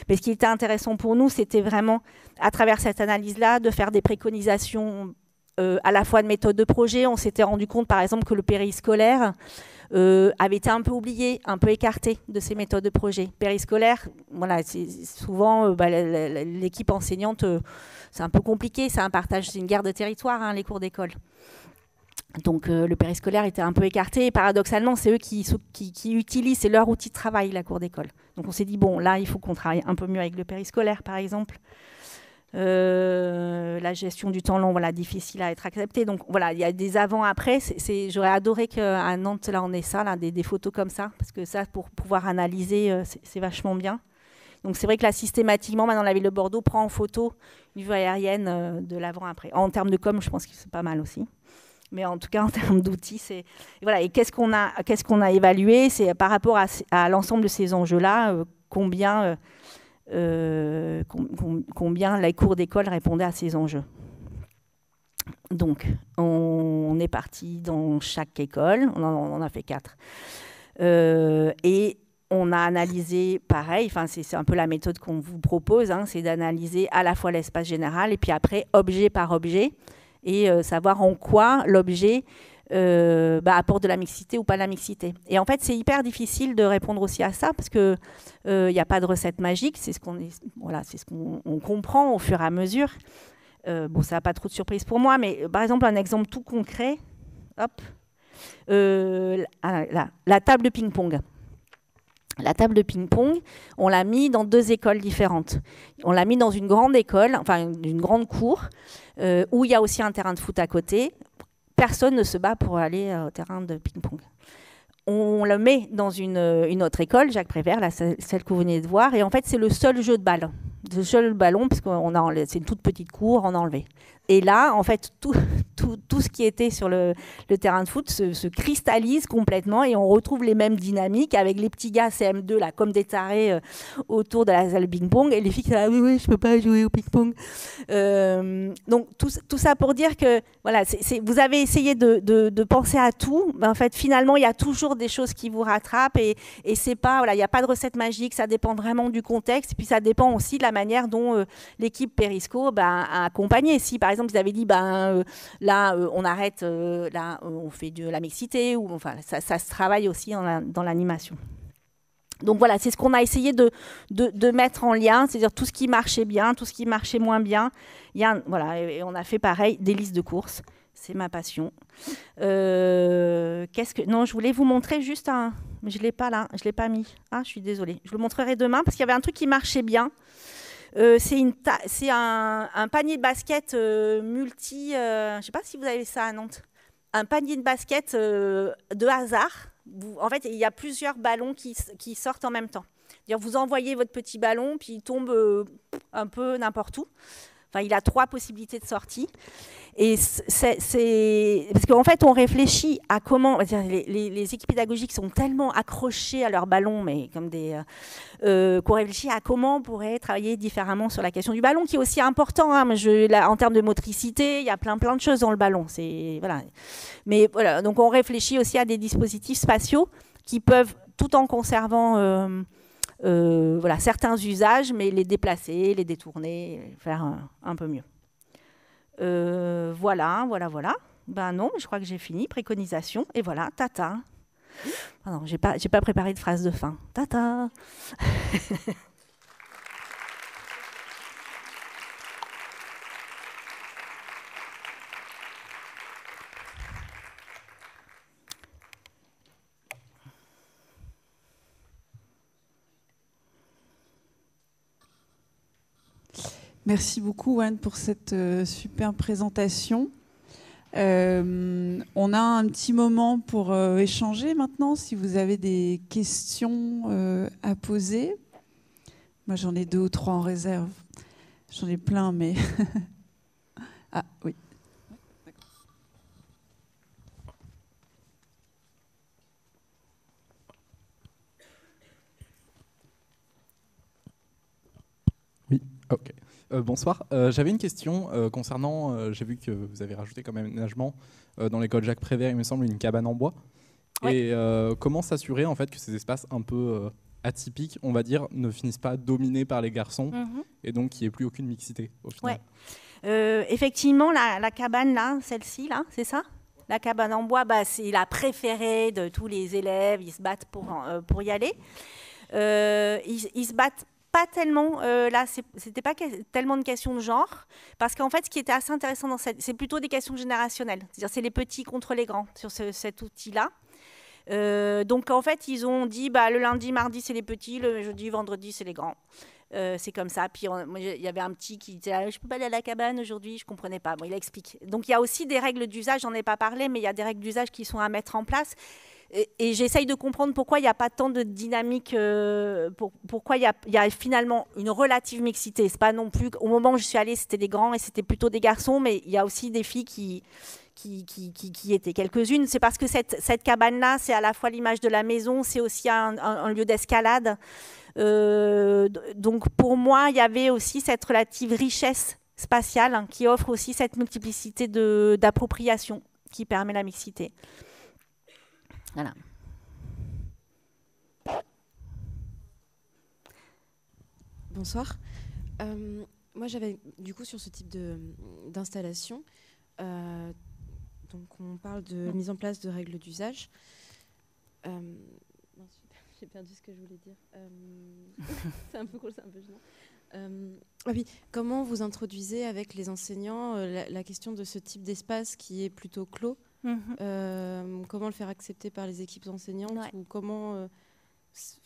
Mais ce qui était intéressant pour nous, c'était vraiment, à travers cette analyse-là, de faire des préconisations à la fois de méthode de projet. On s'était rendu compte, par exemple, que le périscolaire avait été un peu oublié, un peu écarté de ces méthodes de projet. Périscolaire, voilà, c'est souvent l'équipe enseignante, c'est un peu compliqué, c'est un partage, c'est une guerre de territoire, hein, les cours d'école. Donc le périscolaire était un peu écarté et paradoxalement, c'est eux qui utilisent, c'est leur outil de travail, la cour d'école. Donc on s'est dit, bon, là, il faut qu'on travaille un peu mieux avec le périscolaire, par exemple. La gestion du temps long, voilà, difficile à être acceptée. Donc voilà, il y a des avant-après. J'aurais adoré qu'à Nantes, là, on ait ça, là, des photos comme ça, parce que ça, pour pouvoir analyser, c'est vachement bien. Donc c'est vrai que là, systématiquement, maintenant, la ville de Bordeaux prend en photo une vue aérienne de l'avant-après. En termes de com, je pense que c'est pas mal aussi. Mais en tout cas, en termes d'outils, c'est... Voilà. Et qu'est-ce qu'on a évalué? C'est par rapport à l'ensemble de ces enjeux-là, combien les cours d'école répondaient à ces enjeux. Donc, on est parti dans chaque école, on en a fait 4. Et on a analysé, pareil, c'est un peu la méthode qu'on vous propose, hein, c'est d'analyser à la fois l'espace général et puis après, objet par objet, et savoir en quoi l'objet apporte de la mixité ou pas de la mixité. Et en fait, c'est hyper difficile de répondre aussi à ça, parce qu'il n'y a pas de recette magique, c'est ce qu'on comprend au fur et à mesure. Bon, ça n'a pas trop de surprise pour moi, mais par exemple, un exemple tout concret, hop, la table de ping-pong. La table de ping-pong, on l'a mis dans 2 écoles différentes. On l'a mis dans une grande école, enfin une grande cour, où il y a aussi un terrain de foot à côté. Personne ne se bat pour aller au terrain de ping-pong. On le met dans une autre école, Jacques Prévert, celle que vous venez de voir, et en fait c'est le seul jeu de balle. Le seul ballon, parce que c'est une toute petite cour, on a enlevé. Et là, en fait, tout ce qui était sur le terrain de foot se cristallise complètement et on retrouve les mêmes dynamiques avec les petits gars CM2 là, comme des tarés autour de la salle ping-pong et les filles qui sont là, oui, je peux pas jouer au ping-pong. Donc tout ça pour dire que voilà, vous avez essayé de penser à tout, mais en fait, finalement, il y a toujours des choses qui vous rattrapent et c'est pas, voilà, il n'y a pas de recette magique, ça dépend vraiment du contexte et puis ça dépend aussi de la manière dont l'équipe Perisco a accompagné. Si par exemple, vous avez dit, là, on arrête, là, on fait de la mixité, ou enfin, ça se travaille aussi dans l'animation. Donc voilà, c'est ce qu'on a essayé de mettre en lien, c'est-à-dire tout ce qui marchait bien, tout ce qui marchait moins bien. Voilà, et on a fait pareil, des listes de courses. C'est ma passion. Non, je voulais vous montrer juste mais je ne l'ai pas là, je ne l'ai pas mis. Ah, je suis désolée. Je le montrerai demain parce qu'il y avait un truc qui marchait bien. C'est un panier de basket multi... je ne sais pas si vous avez ça à Nantes. Un panier de basket de hasard. En fait, il y a plusieurs ballons qui sortent en même temps. Vous envoyez votre petit ballon, puis il tombe un peu n'importe où. Enfin, il a 3 possibilités de sortie. Et parce qu'en fait, on réfléchit à comment... Les équipes pédagogiques sont tellement accrochées à leur ballon, mais comme qu'on réfléchit à comment on pourrait travailler différemment sur la question du ballon, qui est aussi important. Hein, en termes de motricité, il y a plein de choses dans le ballon. Voilà. Mais voilà, donc on réfléchit aussi à des dispositifs spatiaux qui peuvent, tout en conservant... voilà, certains usages, mais les déplacer, les détourner, faire un peu mieux. Voilà. Ben non, je crois que j'ai fini. Préconisation. Et voilà, tata. Ah non, j'ai pas préparé de phrase de fin. Tata. Merci beaucoup, Anne, pour cette super présentation. On a un petit moment pour échanger maintenant, si vous avez des questions à poser. Moi, j'en ai 2 ou 3 en réserve. J'en ai plein, mais... Ah, oui. Oui, ok. Bonsoir. J'avais une question concernant, j'ai vu que vous avez rajouté comme aménagement dans l'école Jacques Prévert, il me semble, une cabane en bois. Ouais. Et comment s'assurer en fait que ces espaces un peu atypiques, on va dire, ne finissent pas dominés par les garçons et donc qu'il n'y ait plus aucune mixité au final. Ouais. Effectivement, la cabane là, celle-ci là, c'est ça ? La cabane en bois, c'est la préférée de tous les élèves, ils se battent pour y aller. Ils se battent pas tellement, là, c'était pas tellement une question de genre, parce qu'en fait, ce qui était assez intéressant c'est plutôt des questions générationnelles. C'est-à-dire, c'est les petits contre les grands sur cet outil-là. Donc, en fait, ils ont dit, le lundi, mardi, c'est les petits, le jeudi, vendredi, c'est les grands. C'est comme ça. Puis, il y avait un petit qui disait, je peux pas aller à la cabane aujourd'hui, je comprenais pas. Bon, il explique. Donc, il y a aussi des règles d'usage, j'en ai pas parlé, mais il y a des règles d'usage qui sont à mettre en place. Et j'essaye de comprendre pourquoi il n'y a pas tant de dynamique, pourquoi il y a finalement une relative mixité. C'est pas non plus, au moment où je suis allée, c'était des grands et c'était plutôt des garçons, mais il y a aussi des filles qui étaient quelques-unes. C'est parce que cette cabane-là, c'est à la fois l'image de la maison, c'est aussi un lieu d'escalade. Donc pour moi, il y avait aussi cette relative richesse spatiale qui offre aussi cette multiplicité d'appropriation qui permet la mixité. Voilà. Bonsoir. Moi, j'avais du coup sur ce type d'installation, donc on parle de mise en place de règles d'usage. J'ai perdu ce que je voulais dire. C'est un peu cool, c'est un peu gênant. Oui, comment vous introduisez avec les enseignants la question de ce type d'espace qui est plutôt clos? Comment le faire accepter par les équipes enseignantes, ou comment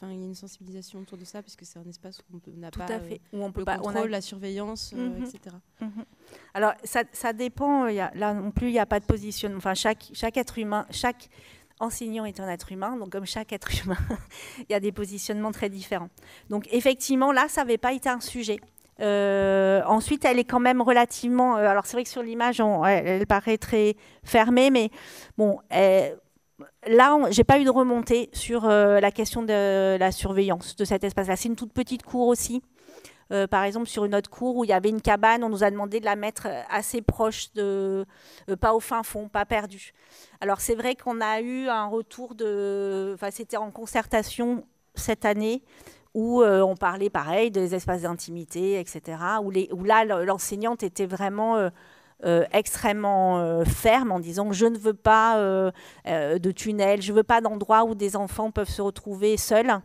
il y a une sensibilisation autour de ça, puisque c'est un espace où on n'a pas où on peut le contrôle, la surveillance, etc. Alors, ça dépend. Là non plus, il n'y a pas de positionnement. Enfin, chaque être humain, chaque enseignant est un être humain. Donc, comme chaque être humain, il y a des positionnements très différents. Donc, effectivement, là, ça n'avait pas été un sujet. Ensuite, elle est quand même relativement... alors, c'est vrai que sur l'image, elle paraît très fermée, mais bon... Là, j'ai pas eu de remontée sur la question de la surveillance de cet espace-là. C'est une toute petite cour aussi. Par exemple, sur une autre cour où il y avait une cabane, on nous a demandé de la mettre assez proche pas au fin fond, pas perdue. Alors, c'est vrai qu'on a eu un retour c'était en concertation cette année où on parlait, pareil, des espaces d'intimité, etc. Où là, l'enseignante était vraiment... extrêmement ferme en disant je ne veux pas de tunnel, je ne veux pas d'endroit où des enfants peuvent se retrouver seuls,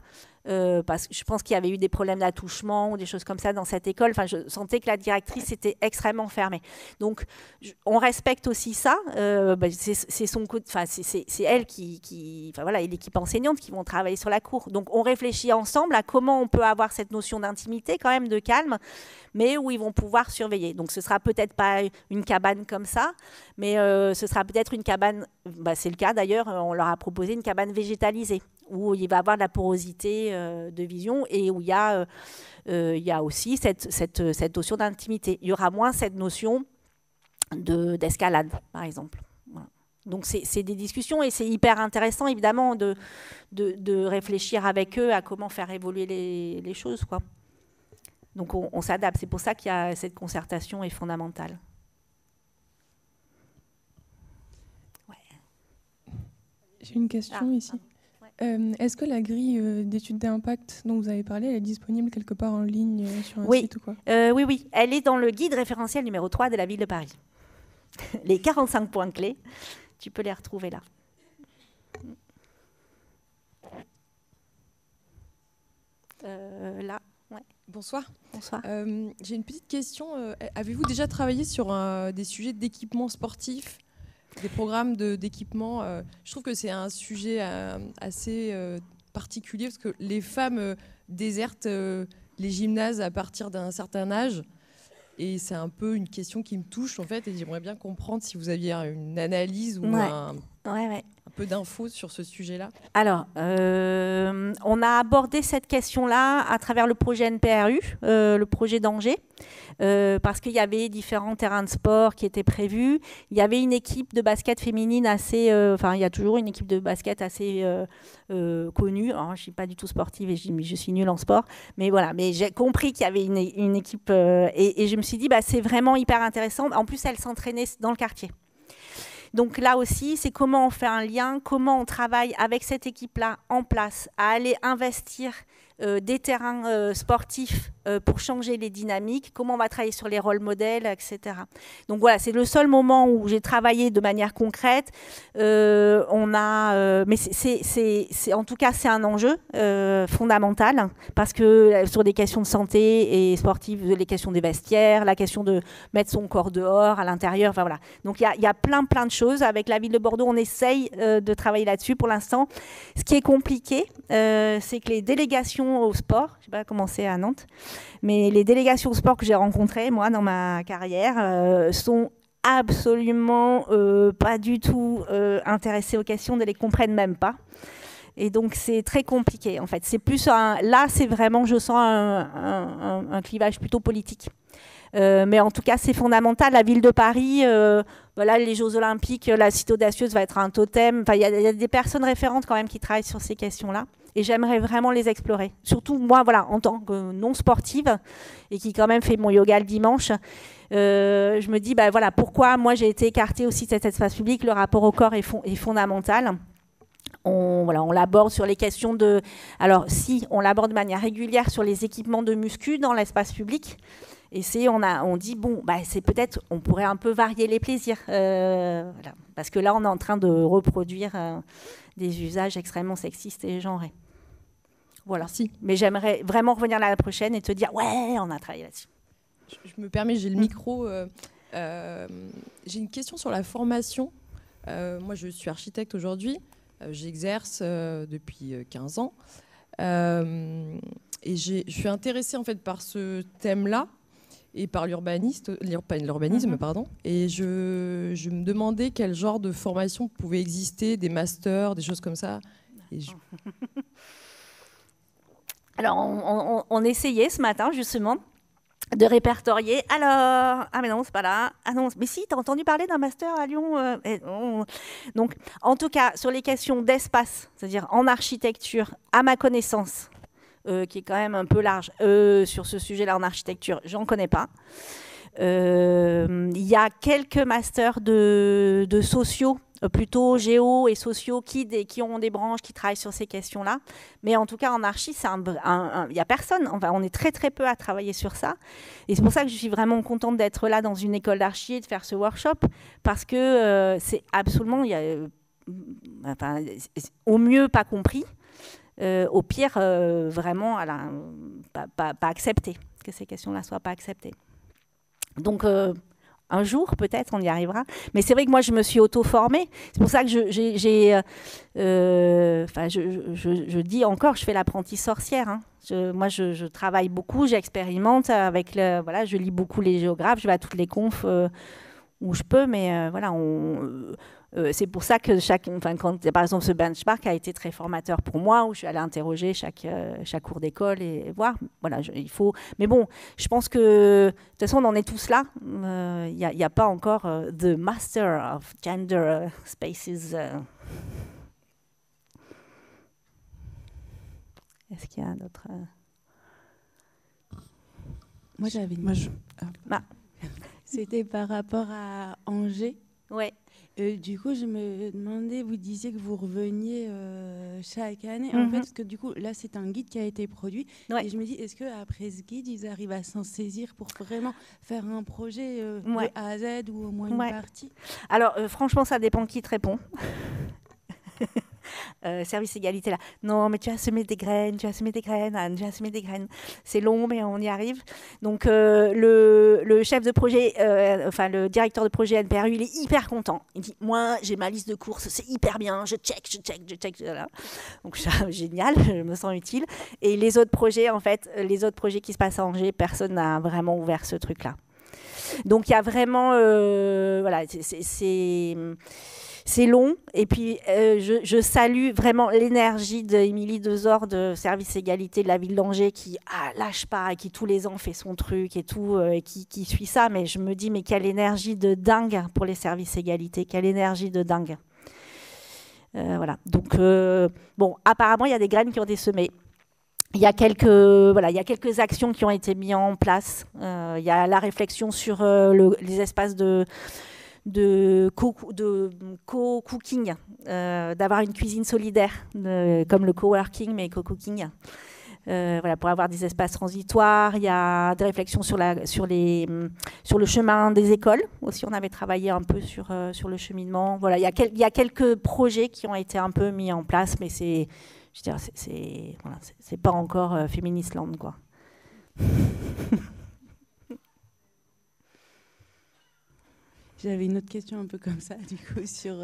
parce que je pense qu'il y avait eu des problèmes d'attouchement ou des choses comme ça dans cette école. Enfin, je sentais que la directrice était extrêmement fermée. Donc, on respecte aussi ça. C'est elle et l'équipe enseignante qui vont travailler sur la cour. Donc, on réfléchit ensemble à comment on peut avoir cette notion d'intimité, quand même, de calme, mais où ils vont pouvoir surveiller. Donc, ce sera peut-être pas une cabane comme ça, mais ce sera peut-être une cabane, c'est le cas d'ailleurs, on leur a proposé une cabane végétalisée, où il va y avoir de la porosité de vision et où il y a aussi cette notion d'intimité. Il y aura moins cette notion d'escalade, par exemple. Voilà. Donc, c'est des discussions et c'est hyper intéressant, évidemment, de réfléchir avec eux à comment faire évoluer les choses, quoi. Donc, on s'adapte. C'est pour ça qu'il y a cette concertation est fondamentale. Ouais. J'ai une question ici. Est-ce que la grille d'études d'impact dont vous avez parlé, elle est disponible quelque part en ligne sur un site ou quoi? Oui. Elle est dans le guide référentiel numéro 3 de la ville de Paris. Les 45 points clés, tu peux les retrouver là. Là. Ouais. Bonsoir. Bonsoir. J'ai une petite question. Avez-vous déjà travaillé sur des sujets d'équipement sportif, des programmes d'équipement? Je trouve que c'est un sujet assez particulier parce que les femmes désertent les gymnases à partir d'un certain âge. Et c'est un peu une question qui me touche en fait. Et j'aimerais bien comprendre si vous aviez une analyse ou un peu d'infos sur ce sujet-là. Alors, on a abordé cette question-là à travers le projet NPRU, le projet d'Angers, parce qu'il y avait différents terrains de sport qui étaient prévus. Il y avait une équipe de basket féminine assez... il y a toujours une équipe de basket assez connue. Alors, je ne suis pas du tout sportive et je suis nulle en sport. Mais voilà, mais j'ai compris qu'il y avait une équipe... et je me suis dit, c'est vraiment hyper intéressant. En plus, elle s'entraînait dans le quartier. Donc là aussi, c'est comment on fait un lien, comment on travaille avec cette équipe-là en place, à aller investir des terrains sportifs pour changer les dynamiques, comment on va travailler sur les rôles modèles, etc. Donc voilà, c'est le seul moment où j'ai travaillé de manière concrète. Mais en tout cas, c'est un enjeu fondamental parce que sur des questions de santé et sportives, les questions des vestiaires, la question de mettre son corps dehors, à l'intérieur, enfin voilà. Donc il y a plein de choses. Avec la ville de Bordeaux, on essaye de travailler là-dessus pour l'instant. Ce qui est compliqué, c'est que les délégations au sport, je ne sais pas comment c'est à Nantes, mais les délégations au sport que j'ai rencontrées, moi, dans ma carrière, sont absolument pas du tout intéressées aux questions, ne les comprennent même pas. Et donc, c'est très compliqué, en fait. C'est plus là, c'est vraiment, je sens un clivage plutôt politique. Mais en tout cas, c'est fondamental. La ville de Paris, les Jeux Olympiques, la Cité audacieuse va être un totem. Enfin, il y a des personnes référentes quand même qui travaillent sur ces questions-là. Et j'aimerais vraiment les explorer. Surtout moi, en tant que non sportive et qui quand même fait mon yoga le dimanche, je me dis, pourquoi moi j'ai été écartée aussi de cet espace public. Le rapport au corps est fondamental. On l'aborde sur les questions de... Alors, si on l'aborde de manière régulière sur les équipements de muscu dans l'espace public, et on dit, bon, c'est peut-être, on pourrait un peu varier les plaisirs. Voilà. Parce que là, on est en train de reproduire des usages extrêmement sexistes et genrés. Voilà. Merci. Mais j'aimerais vraiment revenir l'année prochaine et te dire, ouais, on a travaillé là-dessus. Je me permets, j'ai le micro. J'ai une question sur la formation. Moi, je suis architecte aujourd'hui. J'exerce depuis 15 ans. Et je suis intéressée en fait par ce thème-là et par l'urbanisme, pardon. Et je me demandais quel genre de formation pouvait exister, des masters, des choses comme ça. Alors, on essayait ce matin, justement, de répertorier. Alors, ah mais non, c'est pas là. Ah non, mais si, t'as entendu parler d'un master à Lyon Donc, en tout cas, sur les questions d'espace, c'est-à-dire en architecture, à ma connaissance, qui est quand même un peu large, sur ce sujet-là en architecture, j'en connais pas. Il y a quelques masters de sociaux, plutôt géo et sociaux, qui ont des branches qui travaillent sur ces questions-là. Mais en tout cas, en archi, il n'y a personne. Enfin, on est très, très peu à travailler sur ça. Et c'est pour ça que je suis vraiment contente d'être là dans une école d'archi et de faire ce workshop. Parce que c'est absolument, au mieux pas compris, au pire, vraiment, pas accepté, que ces questions-là ne soient pas acceptées. Donc, un jour, peut-être, on y arrivera. Mais c'est vrai que moi, je me suis auto-formée. C'est pour ça que je dis encore, je fais l'apprentie sorcière. Hein. Moi, je travaille beaucoup, j'expérimente. Je lis beaucoup les géographes, je vais à toutes les confs où je peux. Mais voilà, c'est pour ça que par exemple, ce benchmark a été très formateur pour moi, où je suis allée interroger chaque cours d'école et voir. Voilà, il faut. Mais bon, je pense que de toute façon, on en est tous là. Il n'y a pas encore the master of gender spaces. Est-ce qu'il y a d'autres Moi, j'avais. C'était par rapport à Angers. Ouais. Du coup, je me demandais, vous disiez que vous reveniez chaque année. Mm-hmm. En fait, parce que du coup, là, c'est un guide qui a été produit. Ouais. Et je me dis, est-ce qu'après ce guide, ils arrivent à s'en saisir pour vraiment faire un projet de A à Z ou au moins une partie? Alors, franchement, ça dépend qui te répond. Service égalité là. Non, mais tu as semé des graines, Anne, tu as semé des graines. C'est long, mais on y arrive. Donc, le chef de projet, le directeur de projet NPRU, il est hyper content. Il dit, moi, j'ai ma liste de courses, c'est hyper bien, je check. Voilà. Donc, génial, je me sens utile. Et les autres projets, qui se passent à Angers, personne n'a vraiment ouvert ce truc-là. Donc, il y a vraiment, c'est long, et puis je salue vraiment l'énergie d'Émilie Dezor de Service Égalité de la ville d'Angers qui lâche pas et qui tous les ans fait son truc et tout, et qui suit ça. Mais je me dis, mais quelle énergie de dingue pour les services égalité, quelle énergie de dingue. Voilà. Donc, apparemment, il y a des graines qui ont été semées. Il y a quelques actions qui ont été mises en place. Il y a la réflexion sur les espaces de co-cooking, d'avoir une cuisine solidaire, comme le coworking, mais co-cooking. Pour avoir des espaces transitoires. Il y a des réflexions sur le chemin des écoles. Aussi, on avait travaillé un peu sur le cheminement. Voilà, il y a quelques projets qui ont été un peu mis en place, mais c'est pas encore Feminist Land, quoi. J'avais une autre question un peu comme ça, du coup, sur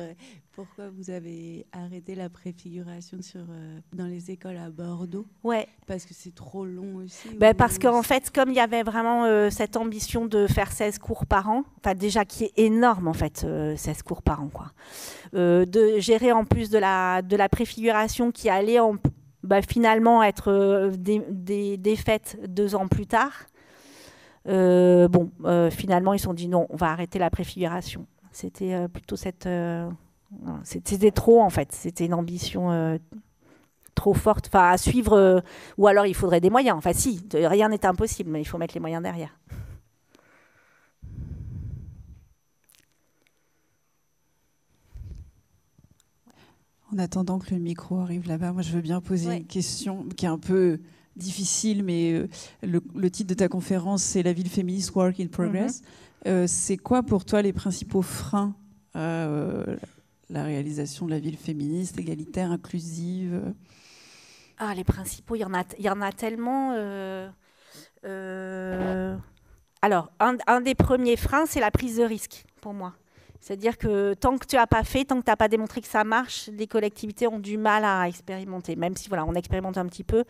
pourquoi vous avez arrêté la préfiguration dans les écoles à Bordeaux. Ouais. Parce que c'est trop long aussi. Parce qu'en fait, comme il y avait vraiment cette ambition de faire 16 cours par an, déjà qui est énorme en fait, 16 cours par an, quoi. De gérer en plus de la préfiguration qui allait finalement être défaite 2 ans plus tard. Finalement, ils se sont dit non, on va arrêter la préfiguration. C'était plutôt c'était trop, en fait. C'était une ambition trop forte à suivre. Ou alors, il faudrait des moyens. Enfin, si, rien n'est impossible, mais il faut mettre les moyens derrière. En attendant que le micro arrive là-bas, moi je veux bien poser une question qui est un peu difficile, mais le titre de ta conférence, c'est La ville féministe Work in Progress. C'est quoi pour toi les principaux freins à la réalisation de la ville féministe, égalitaire, inclusive? Les principaux, il y en a tellement. Alors, un des premiers freins, c'est la prise de risque, pour moi. C'est-à-dire que tant que tu n'as pas fait, tant que tu n'as pas démontré que ça marche, les collectivités ont du mal à expérimenter, même si on expérimente un petit peu.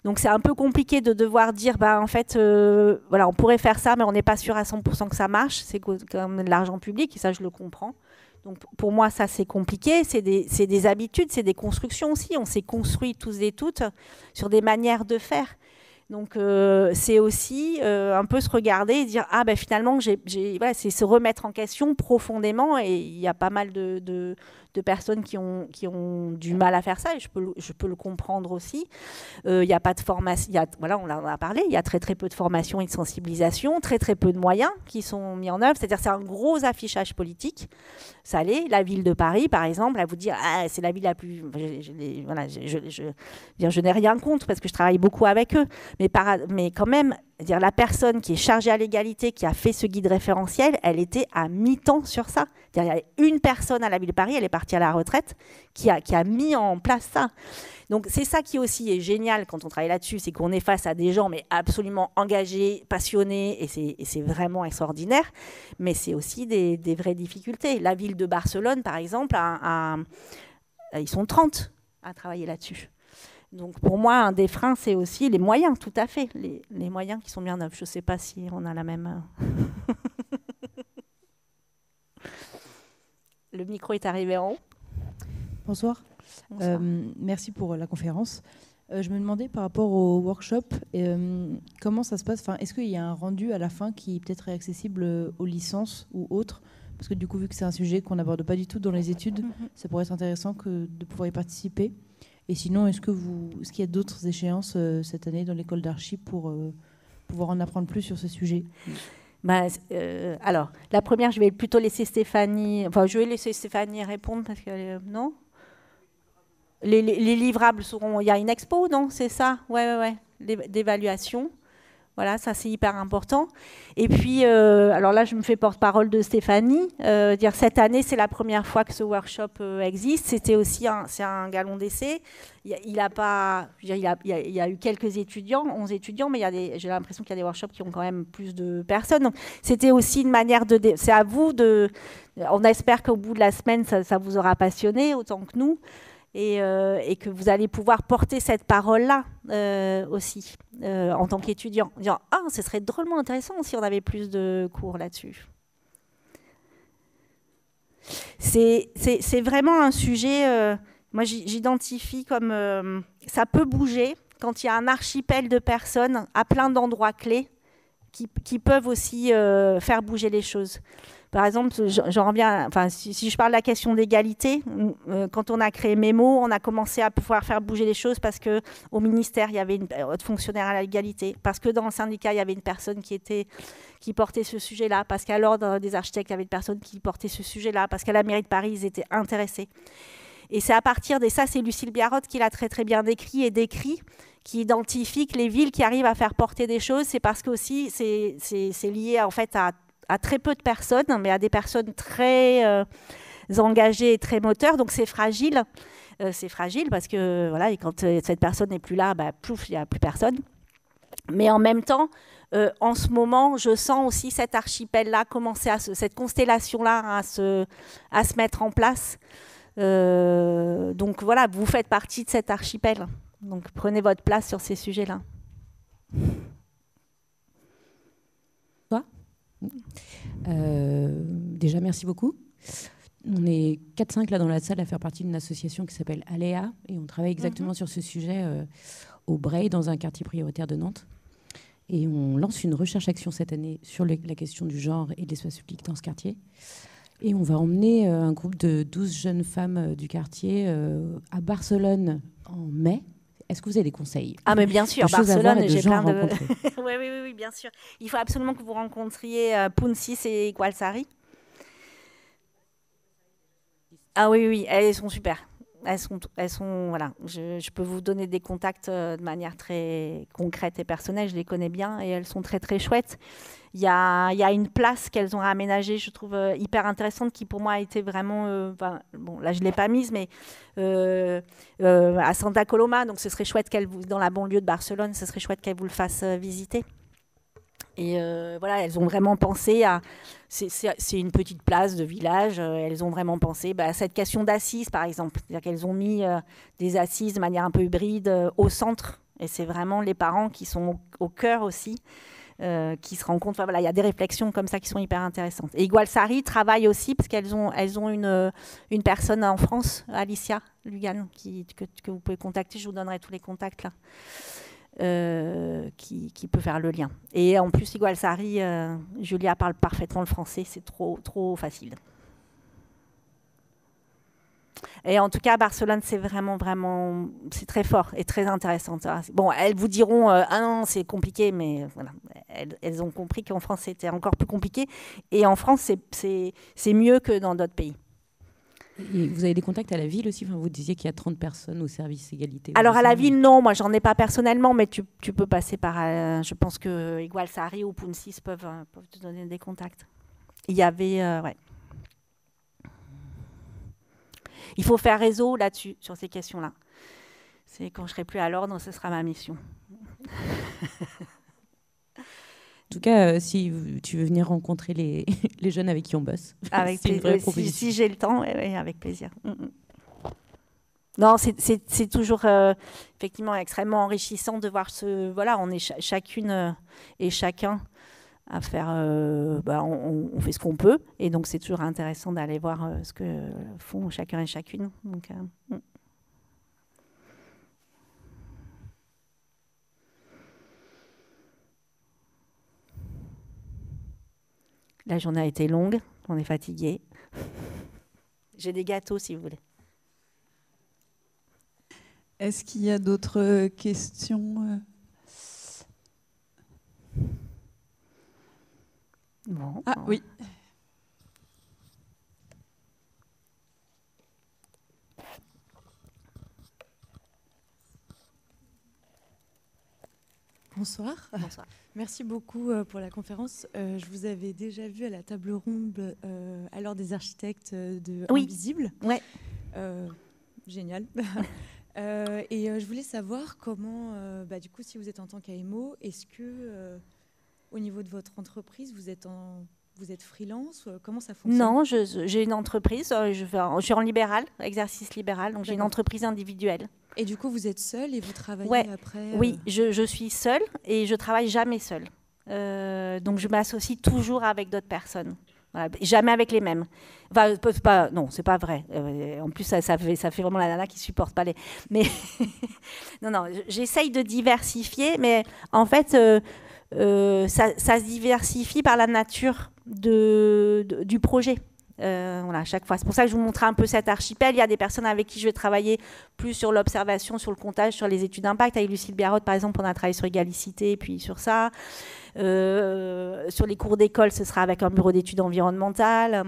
Donc c'est un peu compliqué de devoir dire, en fait, on pourrait faire ça, mais on n'est pas sûr à 100% que ça marche. C'est comme de l'argent public, et ça, je le comprends. Donc pour moi, ça, c'est compliqué. C'est des habitudes, c'est des constructions aussi. On s'est construit tous et toutes sur des manières de faire. Donc c'est aussi un peu se regarder et dire finalement c'est se remettre en question profondément, et il y a pas mal de personnes qui ont du mal à faire ça, et je peux le comprendre aussi. Il n'y a pas de formation, on en a parlé, il y a très très peu de formation et de sensibilisation, très très peu de moyens qui sont mis en œuvre, c'est-à-dire c'est un gros affichage politique. Ça l'est. La ville de Paris par exemple, elle vous dit c'est la ville la plus, je n'ai rien contre parce que je travaille beaucoup avec eux, mais quand même, la personne qui est chargée à l'égalité, qui a fait ce guide référentiel, elle était à mi-temps sur ça. Il y a une personne à la ville de Paris, elle est partie à la retraite, qui a mis en place ça. Donc c'est ça qui aussi est génial quand on travaille là-dessus, c'est qu'on est face à des gens mais absolument engagés, passionnés, et c'est vraiment extraordinaire. Mais c'est aussi des vraies difficultés. La ville de Barcelone, par exemple, ils sont 30 à travailler là-dessus. Donc pour moi, un des freins, c'est aussi les moyens, tout à fait, les moyens qui sont mis en œuvre. Je ne sais pas si on a la même... Le micro est arrivé en haut. Bonsoir. Merci pour la conférence. Je me demandais par rapport au workshop, comment ça se passe. Est-ce qu'il y a un rendu à la fin qui peut-être est accessible aux licences ou autres? Parce que du coup, vu que c'est un sujet qu'on n'aborde pas du tout dans les études, ça pourrait être intéressant de pouvoir y participer. Et sinon, est-ce qu'il y a d'autres échéances cette année dans l'école d'archi pour pouvoir en apprendre plus sur ce sujet? Alors, la première, je vais plutôt laisser Stéphanie... je vais laisser Stéphanie répondre parce que... non, les livrables seront... Il y a une expo, non? C'est ça? Ouais. D'évaluation. Voilà, ça c'est hyper important. Et puis, alors là, je me fais porte-parole de Stéphanie. Cette année, c'est la première fois que ce workshop existe. C'était aussi c'est un galon d'essai. Il y a eu quelques étudiants, 11 étudiants, mais j'ai l'impression qu'il y a des workshops qui ont quand même plus de personnes. Donc, c'était aussi une manière de... C'est à vous de... On espère qu'au bout de la semaine, ça vous aura passionné autant que nous. Et que vous allez pouvoir porter cette parole-là aussi en tant qu'étudiant, en disant « ce serait drôlement intéressant si on avait plus de cours là-dessus ». C'est vraiment un sujet, moi j'identifie comme ça peut bouger quand il y a un archipel de personnes à plein d'endroits clés qui peuvent aussi faire bouger les choses. Par exemple, j'en reviens, si je parle de la question d'égalité, quand on a créé Mémo, on a commencé à pouvoir faire bouger les choses parce qu'au ministère, il y avait une haute fonctionnaire à l'égalité, parce que dans le syndicat, il y avait une personne qui portait ce sujet-là, parce qu'à l'ordre des architectes, il y avait une personne qui portait ce sujet-là, parce qu'à la mairie de Paris, ils étaient intéressés. Et c'est à partir de ça, c'est Lucille Biarrot qui l'a très très bien décrit, qui identifie que les villes qui arrivent à faire porter des choses, c'est parce que aussi c'est lié en fait à très peu de personnes, mais à des personnes très engagées et très moteurs. Donc c'est fragile. C'est fragile parce que voilà, et quand cette personne n'est plus là, plouf, il n'y a plus personne. Mais en même temps, en ce moment, je sens aussi cet archipel-là commencer cette constellation-là à se mettre en place. Donc voilà, vous faites partie de cet archipel. Donc prenez votre place sur ces sujets-là. Déjà, merci beaucoup. On est 4-5 là dans la salle à faire partie d'une association qui s'appelle Aléa et on travaille exactement sur ce sujet au Breil, dans un quartier prioritaire de Nantes. Et on lance une recherche-action cette année sur la question du genre et de l'espace public dans ce quartier. Et on va emmener un groupe de 12 jeunes femmes du quartier à Barcelone en mai. Est-ce que vous avez des conseils? Mais bien sûr, Barcelone, j'ai plein de... oui, bien sûr. Il faut absolument que vous rencontriez Pouncis et Igualsari. Oui, elles sont super. voilà. Je peux vous donner des contacts de manière très concrète et personnelle. Je les connais bien et elles sont très très chouettes. Il y a une place qu'elles ont aménagée, je trouve hyper intéressante, qui pour moi a été vraiment. Bon, là je l'ai pas mise, mais à Santa Coloma. Donc ce serait chouette dans la banlieue de Barcelone, ce serait chouette qu'elle vous le fasse visiter. Et voilà, elles ont vraiment pensé à... C'est une petite place de village. Elles ont vraiment pensé à cette question d'assises, par exemple. C'est-à-dire qu'elles ont mis des assises de manière un peu hybride au centre. Et c'est vraiment les parents qui sont au cœur aussi, qui se rendent compte. Enfin, voilà, il y a des réflexions comme ça qui sont hyper intéressantes. Et Igualsari travaille aussi, parce qu'elles ont une personne en France, Alicia Lugan, que vous pouvez contacter. Je vous donnerai tous les contacts là. Qui peut faire le lien. Et en plus, Igualsari, Julia parle parfaitement le français, c'est trop facile. Et en tout cas, Barcelone, c'est vraiment, c'est très fort et très intéressant. Bon, elles vous diront, ah non, c'est compliqué, mais voilà, elles ont compris qu'en France, c'était encore plus compliqué. Et en France, c'est mieux que dans d'autres pays. Et vous avez des contacts à la ville aussi, vous disiez qu'il y a 30 personnes au service égalité. Alors à la ville, non, moi j'en ai pas personnellement, mais tu peux passer par... je pense que Igualsari ou Punsis peuvent te donner des contacts. Il y avait... ouais. Il faut faire réseau là-dessus, sur ces questions-là. C'est quand je serai plus à l'ordre, ce sera ma mission. En tout cas, si tu veux venir rencontrer les jeunes avec qui on bosse, c'est une vraie proposition. Si j'ai le temps, oui, avec plaisir. Non, c'est toujours effectivement extrêmement enrichissant de voir voilà, on est chacune et chacun à faire. On fait ce qu'on peut, et donc c'est toujours intéressant d'aller voir ce que font chacun et chacune. Donc, la journée a été longue, on est fatigué. J'ai des gâteaux si vous voulez. Est-ce qu'il y a d'autres questions? Bon. Ah oui. Bonsoir. Bonsoir. Merci beaucoup pour la conférence. Je vous avais déjà vu à la table ronde à l'Ordre des architectes de Invisible. Ouais. Génial. Et je voulais savoir comment, du coup, si vous êtes en tant qu'AMO, est-ce que au niveau de votre entreprise, vous êtes freelance? Comment ça fonctionne? Non, j'ai une entreprise. Je suis en libéral, exercice libéral, donc j'ai une entreprise individuelle. Et du coup, vous êtes seule et vous travaillez après Oui, je suis seule et je travaille jamais seule. Donc je m'associe toujours avec d'autres personnes. Voilà, jamais avec les mêmes. Enfin, non, c'est pas vrai. En plus, ça fait vraiment la nana qui supporte pas les. Mais non, j'essaye de diversifier, mais en fait, ça se diversifie par la nature du projet. Voilà, à chaque fois. C'est pour ça que je vous montrais un peu cet archipel. Il y a des personnes avec qui je vais travailler plus sur l'observation, sur le comptage, sur les études d'impact. Avec Lucille Biarrot, par exemple, on a travaillé sur Égalité, puis sur ça. Sur les cours d'école, ce sera avec un bureau d'études environnementales.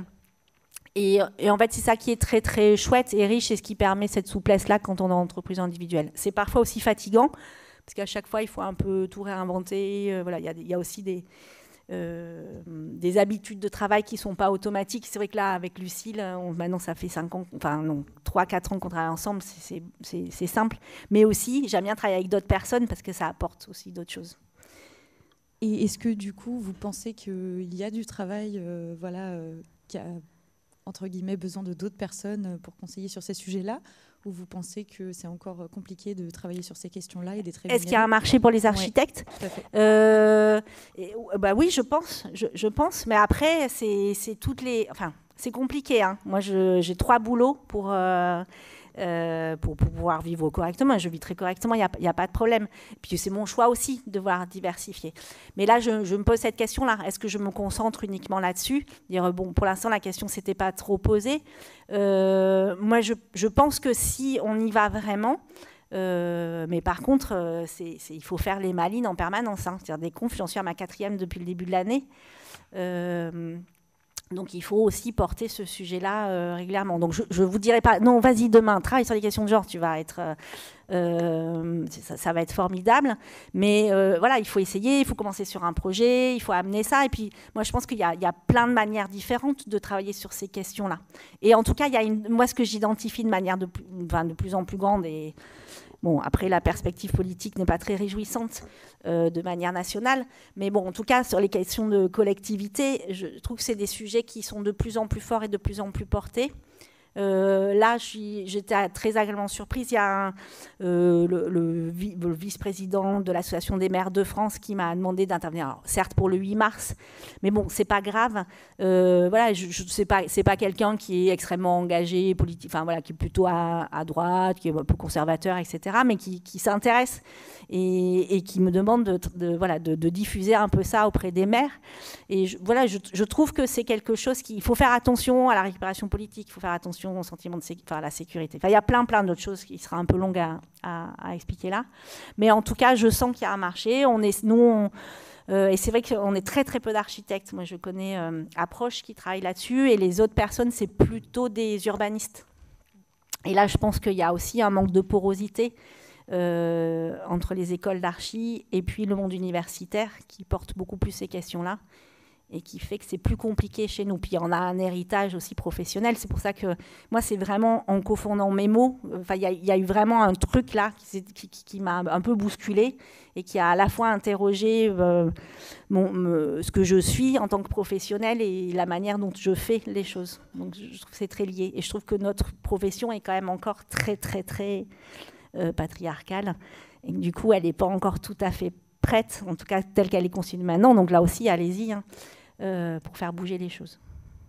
Et en fait, c'est ça qui est très, très chouette et riche et ce qui permet cette souplesse-là quand on est en entreprise individuelle. C'est parfois aussi fatigant, parce qu'à chaque fois, il faut un peu tout réinventer. Voilà, il y a aussi des habitudes de travail qui ne sont pas automatiques. C'est vrai que là, avec Lucille, maintenant ça fait 3-4 ans qu'on travaille ensemble, c'est simple. Mais aussi, j'aime bien travailler avec d'autres personnes parce que ça apporte aussi d'autres choses. Et est-ce que du coup, vous pensez qu'il y a du travail qui a, entre guillemets, besoin de d'autres personnes pour conseiller sur ces sujets-là? Ou vous pensez que c'est encore compliqué de travailler sur ces questions-là et d'être rémunéré? Est-ce qu'il y a un marché pour les architectes? Oui, tout à fait. Oui, je pense. Mais après, c'est toutes les... Enfin, c'est compliqué. Hein. Moi, j'ai 3 boulots pour pouvoir vivre correctement. Je vis très correctement, il n'y a pas de problème. Puis c'est mon choix aussi de devoir diversifier. Mais là, je me pose cette question-là. Est-ce que je me concentre uniquement là-dessus? Pour l'instant, la question ne s'était pas trop posée. Moi, je pense que si on y va vraiment, mais par contre, il faut faire les malines en permanence. Hein. C'est-à-dire des confs, j'en suis à ma 4e depuis le début de l'année. Donc il faut aussi porter ce sujet-là régulièrement. Donc je ne vous dirai pas, non, vas-y demain, travaille sur les questions de genre, tu vas être, ça va être formidable. Mais voilà, il faut essayer, il faut commencer sur un projet, il faut amener ça. Et puis moi je pense qu'il y a plein de manières différentes de travailler sur ces questions-là. Et en tout cas, moi ce que j'identifie de manière de plus en plus grande, et bon, après, la perspective politique n'est pas très réjouissante de manière nationale. Mais bon, en tout cas, sur les questions de collectivité, je trouve que c'est des sujets qui sont de plus en plus forts et de plus en plus portés. Là, j'étais très agréablement surprise. Il y a le vice-président de l'Association des maires de France qui m'a demandé d'intervenir. Alors, certes pour le 8 mars, mais bon, c'est pas grave. Voilà, c'est pas quelqu'un qui est extrêmement engagé, politique, enfin voilà, qui est plutôt à droite, qui est un peu conservateur, etc., mais qui s'intéresse et qui me demande de diffuser un peu ça auprès des maires. Et je trouve que c'est quelque chose qu'il faut faire attention à la récupération politique, il faut faire attention au sentiment à la sécurité. Enfin, il y a plein d'autres choses qui sera un peu longues à expliquer là. Mais en tout cas, je sens qu'il y a un marché. Et c'est vrai qu'on est très peu d'architectes. Moi, je connais Approche qui travaille là-dessus, et les autres personnes, c'est plutôt des urbanistes. Et là, je pense qu'il y a aussi un manque de porosité entre les écoles d'archi et puis le monde universitaire qui porte beaucoup plus ces questions-là, et qui fait que c'est plus compliqué chez nous. Puis on a un héritage aussi professionnel. C'est pour ça que moi, c'est vraiment en confondant mes mots. Enfin, il y a eu vraiment un truc là qui m'a un peu bousculée et qui a à la fois interrogé ce que je suis en tant que professionnelle et la manière dont je fais les choses. Donc je trouve que c'est très lié. Et je trouve que notre profession est quand même encore très patriarcale. Et du coup, elle n'est pas encore tout à fait prête, en tout cas telle qu'elle est conçue maintenant. Donc là aussi, allez-y, hein, pour faire bouger les choses.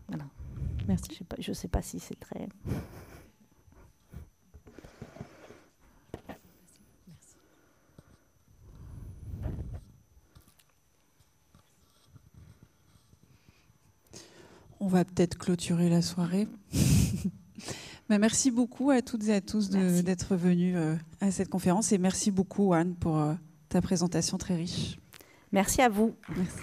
Voilà. Merci. Je ne sais pas si c'est très... On va peut-être clôturer la soirée. Merci beaucoup à toutes et à tous d'être venus à cette conférence, et merci beaucoup Anne pour ta présentation très riche. Merci à vous. Merci.